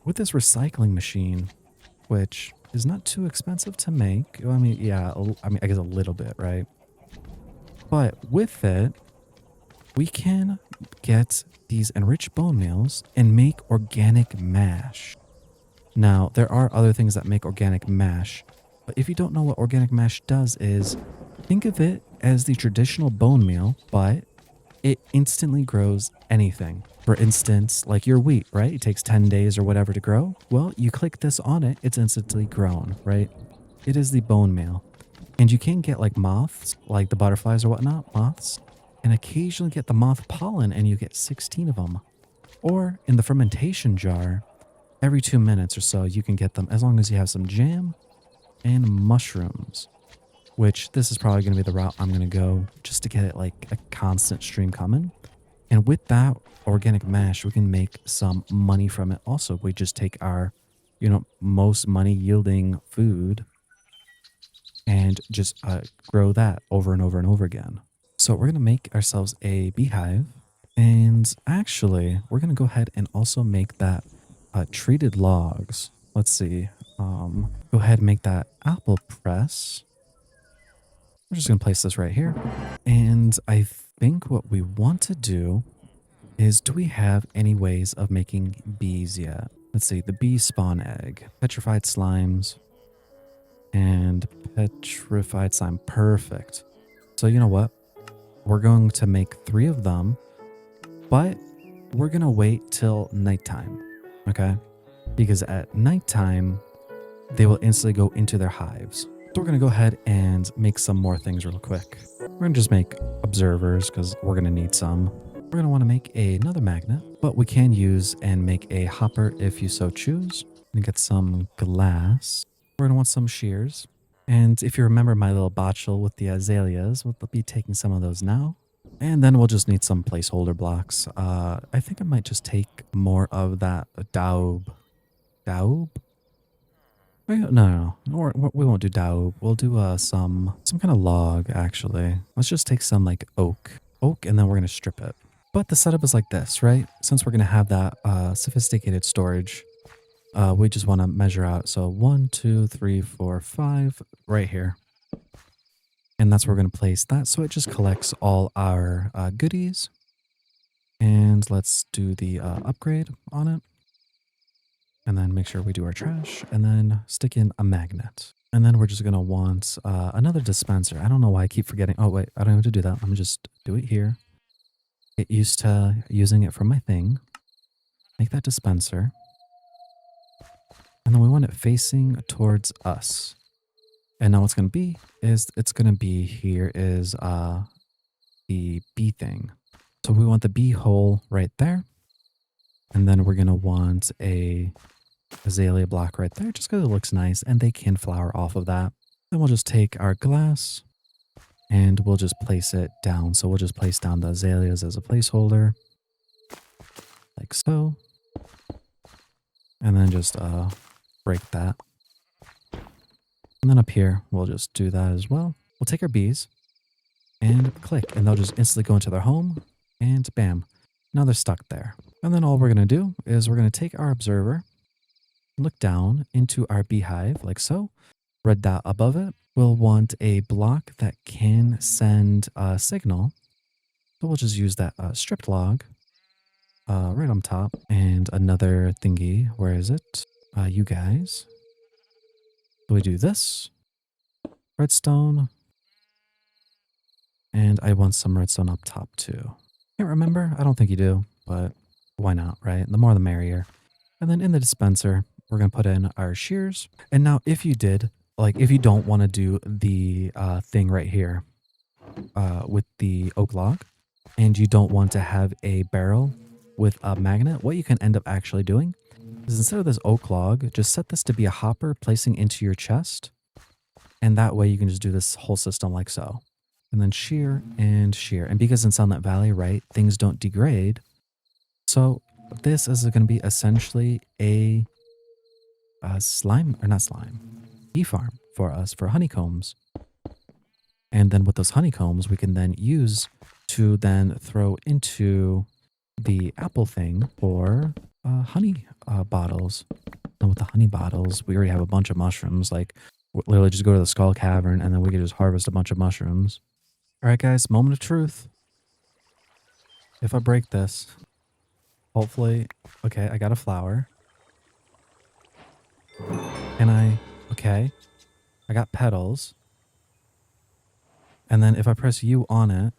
with this recycling machine, which is not too expensive to make. I mean, yeah, I guess a little bit, right? But with it, we can get these enriched bone meals and make organic mash. Now, there are other things that make organic mash, but if you don't know what organic mash does is, think of it as the traditional bone meal, but it instantly grows anything. For instance, like your wheat, right? It takes 10 days or whatever to grow. Well, you click this on it, it's instantly grown, right? It is the bone meal. And you can get like moths, like the butterflies or whatnot, moths, and occasionally get the moth pollen and you get 16 of them. Or in the fermentation jar, every 2 minutes or so, you can get them as long as you have some jam and mushrooms, which this is probably going to be the route I'm going to go just to get it like a constant stream coming. And with that organic mash, we can make some money from it. Also, we just take our, most money yielding food and just grow that over and over and over again. So we're going to make ourselves a beehive. And actually, we're going to go ahead and also make that treated logs. Let's see. Go ahead and make that apple press. We're just going to place this right here. And I think what we want to do is, do we have any ways of making bees yet? Let's see, the bee spawn egg, petrified slimes, and petrified slime. Perfect. So you know what? We're going to make 3 of them, but we're going to wait till nighttime, okay? Because at nighttime, they will instantly go into their hives. So we're going to go ahead and make some more things real quick. We're going to just make observers because we're going to need some. We're going to want to make another magnet, but we can use and make a hopper if you so choose. And get some glass. We're going to want some shears. And if you remember my little botchel with the azaleas, we'll be taking some of those now. And then we'll just need some placeholder blocks. I think I might just take more of that daub. Daub? No. We won't do daub. We'll do some kind of log, actually. Let's just take some like oak, and then we're going to strip it. But the setup is like this, right? Since we're going to have that sophisticated storage, we just want to measure out. So 1, 2, 3, 4, 5 right here. And that's where we're going to place that. So it just collects all our goodies. And let's do the upgrade on it. And then make sure we do our trash and then stick in a magnet. And then we're just going to want another dispenser. I don't know why I keep forgetting. Oh, wait, I don't have to do that. I'm just do it here. Get used to using it for my thing. Make that dispenser. And then we want it facing towards us. And now what's going to be is it's going to be here is the bee thing. So we want the bee hole right there. And then we're going to want a azalea block right there just because it looks nice and they can flower off of that. Then we'll just take our glass and we'll just place it down. So we'll just place down the azaleas as a placeholder like so. And then just break that. And then up here, we'll just do that as well. We'll take our bees and click, and they'll just instantly go into their home, and bam, now they're stuck there. And then all we're going to do is we're going to take our observer, look down into our beehive like so, red dot above it. We'll want a block that can send a signal. So we'll just use that stripped log right on top, and another thingy. Where is it? You guys. So we do this, redstone, and I want some redstone up top too. Can't remember. I don't think you do, but why not, right? The more the merrier. And then in the dispenser, we're going to put in our shears. And now if you did, like if you don't want to do the thing right here with the oak log, and you don't want to have a barrel with a magnet, what you can end up actually doing is instead of this oak log, just set this to be a hopper placing into your chest. And that way you can just do this whole system like so. And then shear and shear. And because in Sunlit Valley, right, things don't degrade. So this is going to be essentially a slime, or not slime, bee farm for us for honeycombs. And then with those honeycombs, we can then use to then throw into the apple thing for honey bottles. And with the honey bottles, we already have a bunch of mushrooms. Like literally just go to the skull cavern and then we can just harvest a bunch of mushrooms. All right, guys, moment of truth. If I break this, hopefully, okay, I got a flower. And okay, I got petals. And then if I press U on it,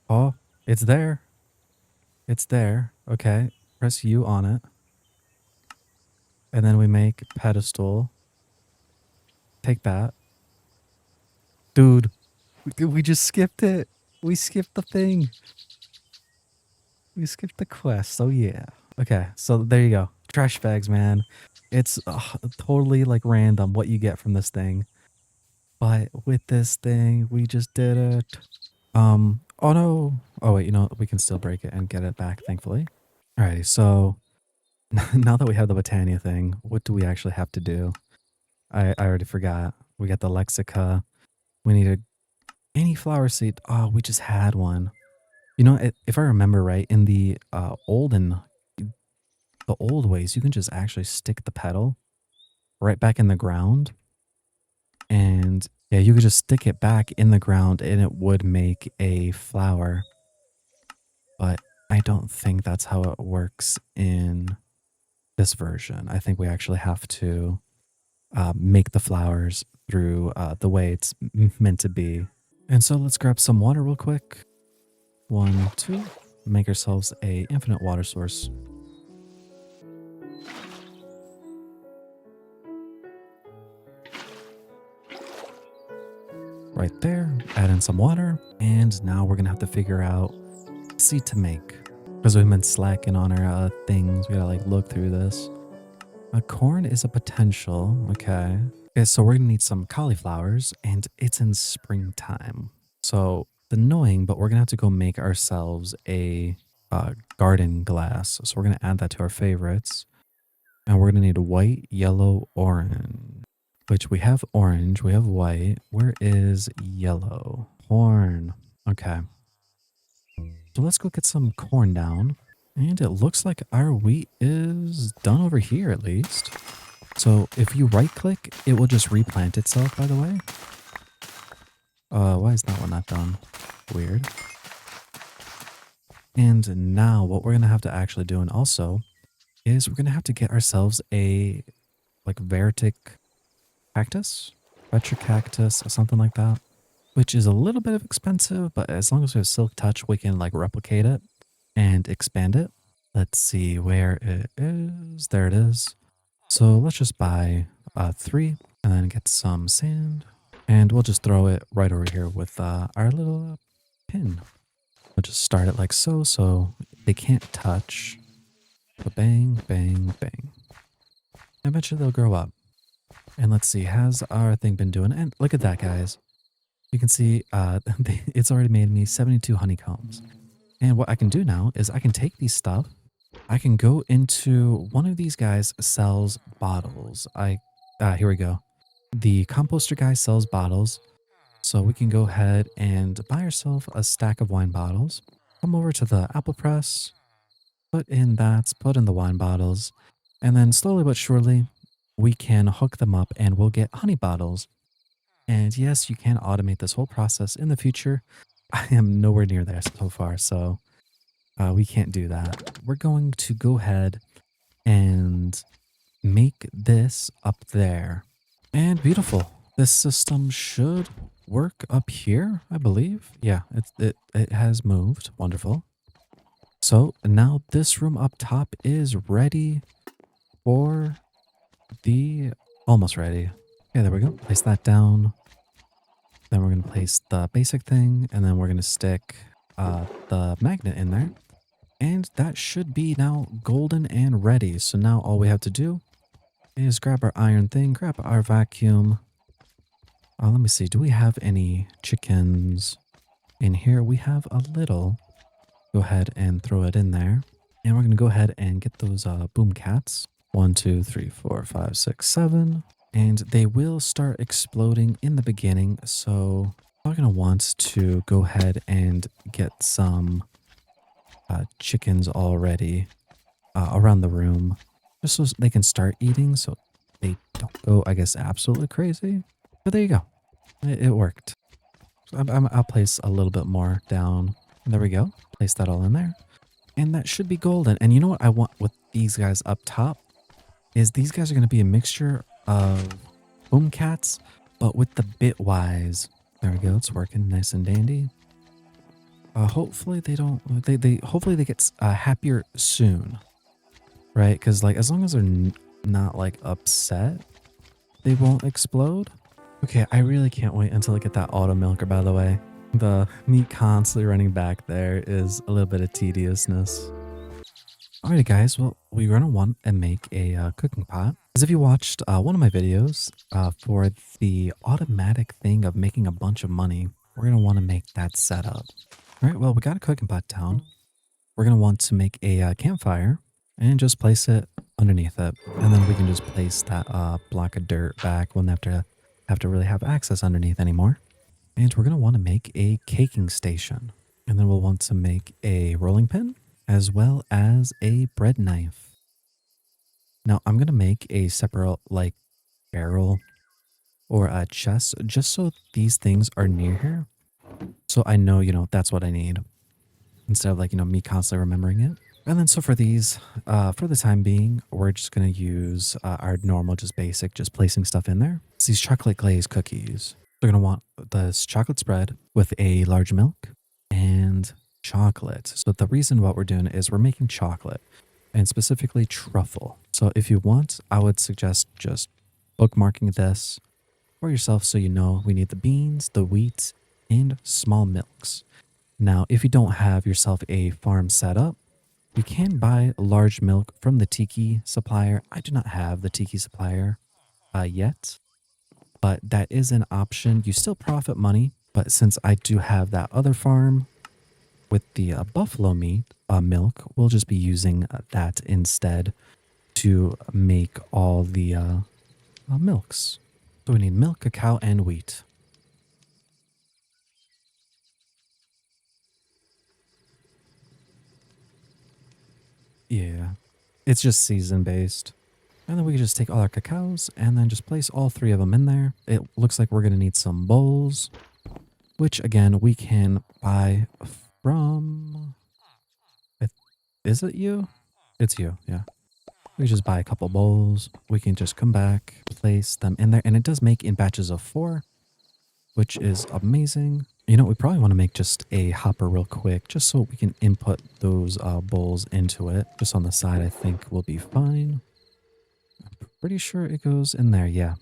oh, it's there. It's there. Okay, press U on it. And then we make pedestal. Take that. Dude, we just skipped it. We skipped the thing. We skipped the quest. Oh, yeah. Okay, so there you go. Trash bags, man. It's totally like random what you get from this thing. But with this thing, we just did it. Oh no. Oh wait, you know, we can still break it and get it back, thankfully. Alrighty, so now that we have the Botania thing, what do we actually have to do? I already forgot. We got the Lexica. We needed any flower seed. Oh, we just had one. You know, if I remember right, in the the old ways, you can just actually stick the petal right back in the ground. And yeah, you could just stick it back in the ground and it would make a flower. But I don't think that's how it works in this version. I think we actually have to make the flowers through the way it's meant to be. And so let's grab some water real quick. 1, 2. Make ourselves a infinite water source. Right there. Add in some water. And now we're going to have to figure out seed to make. Because we've been slacking on our things. We got to like look through this. Corn is a potential. Okay. Okay, so we're going to need some cauliflowers. And it's in springtime. So annoying, but we're going to have to go make ourselves a garden glass. So we're going to add that to our favorites. And we're going to need white, yellow, orange. Which we have orange, we have white. Where is yellow? Corn. Okay. So let's go get some corn down. And it looks like our wheat is done over here at least. So if you right click, it will just replant itself, by the way. Why is that one not done? Weird. And now what we're going to have to actually do and also is we're going to have to get ourselves a like Vertic cactus, retro cactus, or something like that, which is a little bit of expensive, but as long as we have silk touch, we can like replicate it and expand it. Let's see where it is. There it is. So let's just buy 3 and then get some sand and we'll just throw it right over here with our little pin. We'll just start it like so, so they can't touch. So bang, bang, bang. Eventually they'll grow up. And let's see, has our thing been doing it? And look at that, guys. You can see it's already made me 72 honeycombs. And what I can do now is I can take these stuff. I can go into one of these guys sells bottles. Here we go. The composter guy sells bottles. So we can go ahead and buy ourselves a stack of wine bottles. Come over to the apple press. Put in the wine bottles. And then slowly but surely, we can hook them up and we'll get honey bottles. And yes, you can automate this whole process in the future. I am nowhere near there so far, so we can't do that. We're going to go ahead and make this up there. And beautiful. This system should work up here, I believe. Yeah, it has moved. Wonderful. So now this room up top is ready for the almost ready. Okay, there we go. Place that down. Then we're gonna place the basic thing, and then we're gonna stick the magnet in there. And that should be now golden and ready. So now all we have to do is grab our iron thing, grab our vacuum. Let me see. Do we have any chickens in here? We have a little. Go ahead and throw it in there. And we're going to go ahead and get those boom cats. 1, 2, 3, 4, 5, 6, 7. And they will start exploding in the beginning. So I'm going to want to go ahead and get some chickens already around the room. Just so they can start eating so they don't go, I guess, absolutely crazy. But there you go. It worked. So I'll place a little bit more down. There we go. Place that all in there. And that should be golden. And you know what I want with these guys up top? Is these guys are going to be a mixture of boom cats, but with the bitwise. There we go. It's working nice and dandy. Hopefully they don't, hopefully they get happier soon. Right? Because like as long as they're not like upset, they won't explode. Okay, I really can't wait until I get that auto milker, by the way. The me constantly running back there is a little bit of tediousness. Alrighty guys, well, we're going to want to make a cooking pot. As if you watched one of my videos for the automatic thing of making a bunch of money, we're going to want to make that setup. Alright, well, we got a cooking pot down. We're going to want to make a campfire and just place it underneath it. And then we can just place that block of dirt back. We'll have to really have access underneath anymore. And we're going to want to make a caking station. And then we'll want to make a rolling pin as well as a bread knife. Now I'm going to make a separate like barrel or a chest just so these things are near here. So I know, that's what I need instead of like, me constantly remembering it. And then so for these, for the time being, we're just going to use our normal, just basic, just placing stuff in there. It's these chocolate glazed cookies. We're going to want this chocolate spread with a large milk and chocolate. So the reason what we're doing is we're making chocolate and specifically truffle. So if you want, I would suggest just bookmarking this for yourself so you know we need the beans, the wheat, and small milks. Now, if you don't have yourself a farm set up, you can buy large milk from the tiki supplier. I do not have the tiki supplier yet, but that is an option. You still profit money, but since I do have that other farm with the buffalo meat milk, we'll just be using that instead to make all the milks. So we need milk, cacao, and wheat. Yeah, it's just season based. And then we can just take all our cacaos and then just place all 3 of them in there. It looks like we're going to need some bowls, which again, we can buy from... Is it you? It's you, yeah. We just buy a couple bowls. We can just come back, place them in there. And it does make in batches of 4, which is amazing. We probably want to make just a hopper real quick, just so we can input those bowls into it. Just on the side, I think we'll be fine. I'm pretty sure it goes in there, yeah.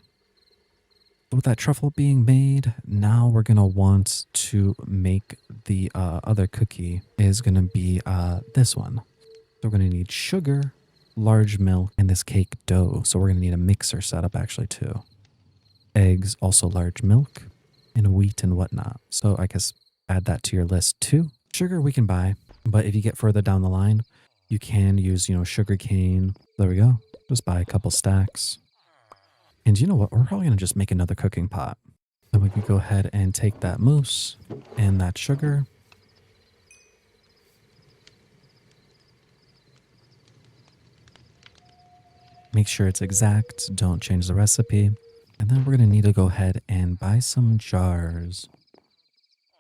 With that truffle being made, now we're going to want to make the other cookie is going to be this one. So we're going to need sugar, large milk, and this cake dough. So we're going to need a mixer setup actually too. Eggs, also large milk, and wheat and whatnot. So I guess add that to your list too. Sugar we can buy, but if you get further down the line, you can use, sugar cane. There we go. Just buy a couple stacks. And you know what? We're probably going to just make another cooking pot. Then we can go ahead and take that mousse and that sugar. Make sure it's exact. Don't change the recipe. And then we're going to need to go ahead and buy some jars.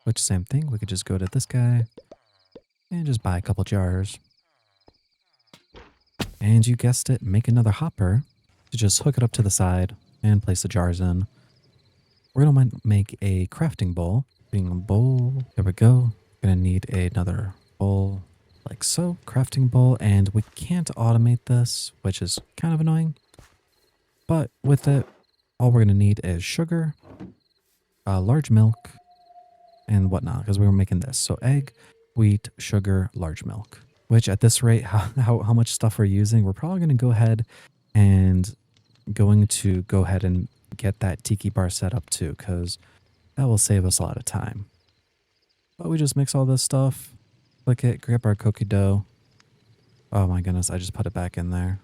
Which same thing. We could just go to this guy and just buy a couple jars. And you guessed it, make another hopper. to just hook it up to the side and place the jars in. We're going to make a crafting bowl. Being a bowl. There we go. Going to need another bowl like so. Crafting bowl. And we can't automate this, which is kind of annoying. But with it, all we're going to need is sugar, large milk, and whatnot, because we were making this. So egg, wheat, sugar, large milk. Which at this rate, how much stuff we're using, we're probably going to go ahead and get that tiki bar set up too, because that will save us a lot of time. But we just mix all this stuff, click it, grab our cookie dough. Oh my goodness, I just put it back in there.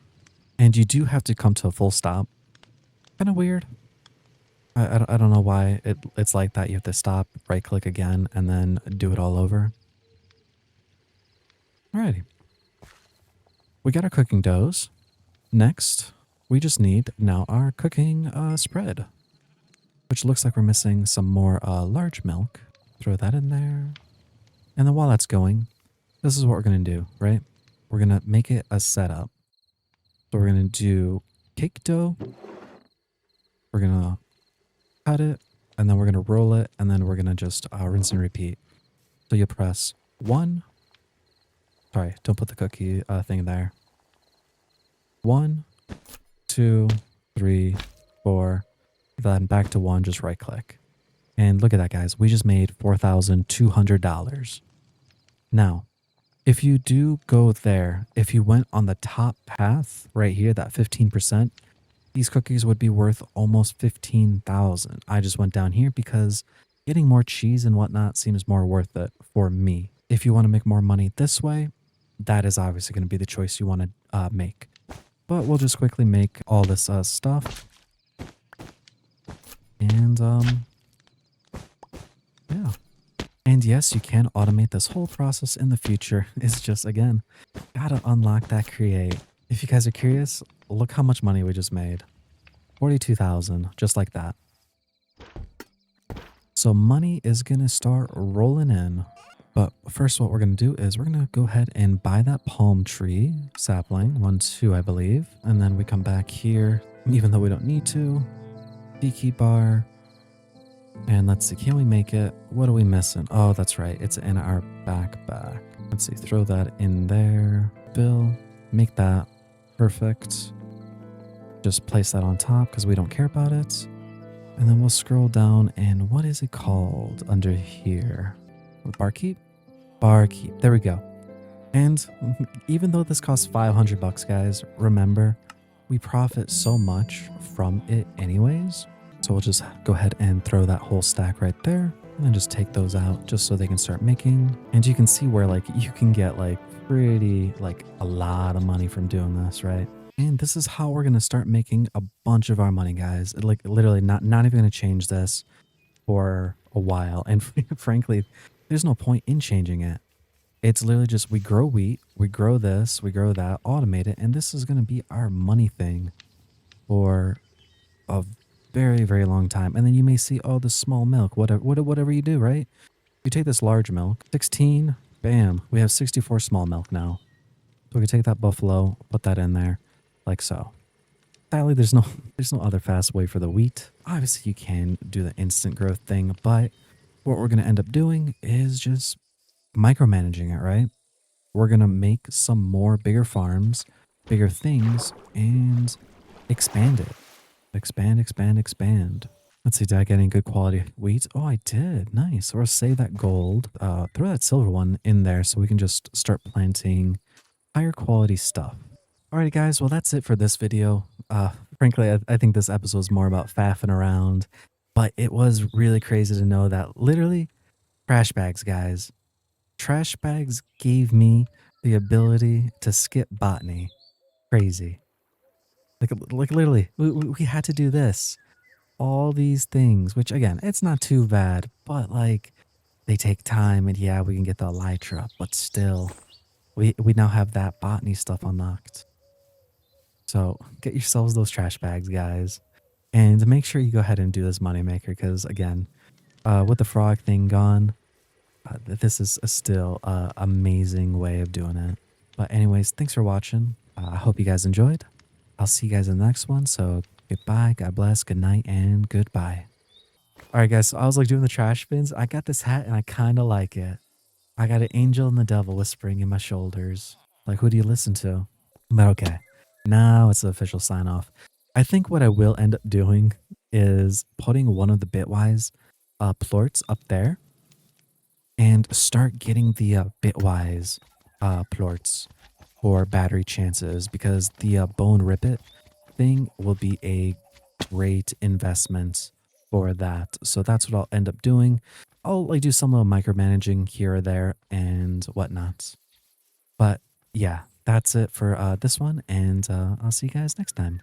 And you do have to come to a full stop. Kind of weird. I don't know why it's like that. You have to stop, right click again, and then do it all over. Alrighty. We got our cooking doughs. Next, we just need now our cooking spread, which looks like we're missing some more large milk. Throw that in there. And then while that's going, this is what we're going to do, right? We're going to make it a setup. So we're going to do cake dough. We're going to cut it, and then we're going to roll it, and then we're going to just rinse and repeat. So you press 1. Sorry, don't put the cookie thing there. 1, 2, 3, 4. Then back to 1, just right click. And look at that, guys. We just made $4,200. Now, if you do go there, if you went on the top path right here, that 15%, these cookies would be worth almost $15,000. I just went down here because getting more cheese and whatnot seems more worth it for me. If you want to make more money this way, that is obviously going to be the choice you want to make. But we'll just quickly make all this stuff. And yeah. And yes, you can automate this whole process in the future. It's just, again, gotta unlock that create. If you guys are curious, look how much money we just made. 42,000, just like that. So money is gonna start rolling in. But first what we're gonna do is we're gonna go ahead and buy that palm tree sapling, 1, 2, I believe. And then we come back here, even though we don't need to. Tiki bar. And let's see, can we make it? What are we missing? Oh, that's right. It's in our backpack. Let's see, throw that in there. Bill, make that perfect. Just place that on top because we don't care about it. And then we'll scroll down and what is it called under here? Barkeep? Barkeep. There we go. And even though this costs $500, guys, remember, we profit so much from it anyways. So we'll just go ahead and throw that whole stack right there and then just take those out just so they can start making. And you can see where like you can get like pretty like a lot of money from doing this, right? And this is how we're going to start making a bunch of our money, guys. Like literally not even going to change this for a while. And frankly, there's no point in changing it. It's literally just we grow wheat, we grow this, we grow that, automate it. And this is going to be our money thing for a very, very long time. And then you may see, oh, the small milk, whatever you do, right? You take this large milk, 16, bam, we have 64 small milk now. So we can take that buffalo, put that in there, like so. Sadly, there's no other fast way for the wheat. Obviously, you can do the instant growth thing, but what we're going to end up doing is just micromanaging it, right? We're going to make some more bigger farms, bigger things, and expand it. Expand. Let's see, did I get any good quality wheat? Oh, I did. Nice. Or save that gold. Throw that silver one in there so we can just start planting higher quality stuff. Alrighty, guys. Well, that's it for this video. Frankly, I think this episode was more about faffing around, but it was really crazy to know that literally trash bags, guys. Trash bags gave me the ability to skip botany. Crazy. Like literally, we had to do this. All these things, which again, it's not too bad, but like they take time and yeah, we can get the elytra, but still, we now have that botany stuff unlocked. So get yourselves those trash bags, guys. And make sure you go ahead and do this moneymaker because again, with the frog thing gone, this is still an amazing way of doing it. But anyways, thanks for watching. I hope you guys enjoyed. I'll see you guys in the next one. So goodbye, God bless, good night, and goodbye. All right, guys. So I was like doing the trash bins. I got this hat and I kind of like it. I got an angel and the devil whispering in my shoulders. Like, who do you listen to? But okay, now it's the official sign off. I think what I will end up doing is putting one of the Bitwise plorts up there and start getting the Bitwise plorts for battery chances because the Bone Rippet thing will be a great investment for that. So that's what I'll end up doing. I'll like do some little micromanaging here or there and whatnot. But yeah, that's it for this one, and I'll see you guys next time.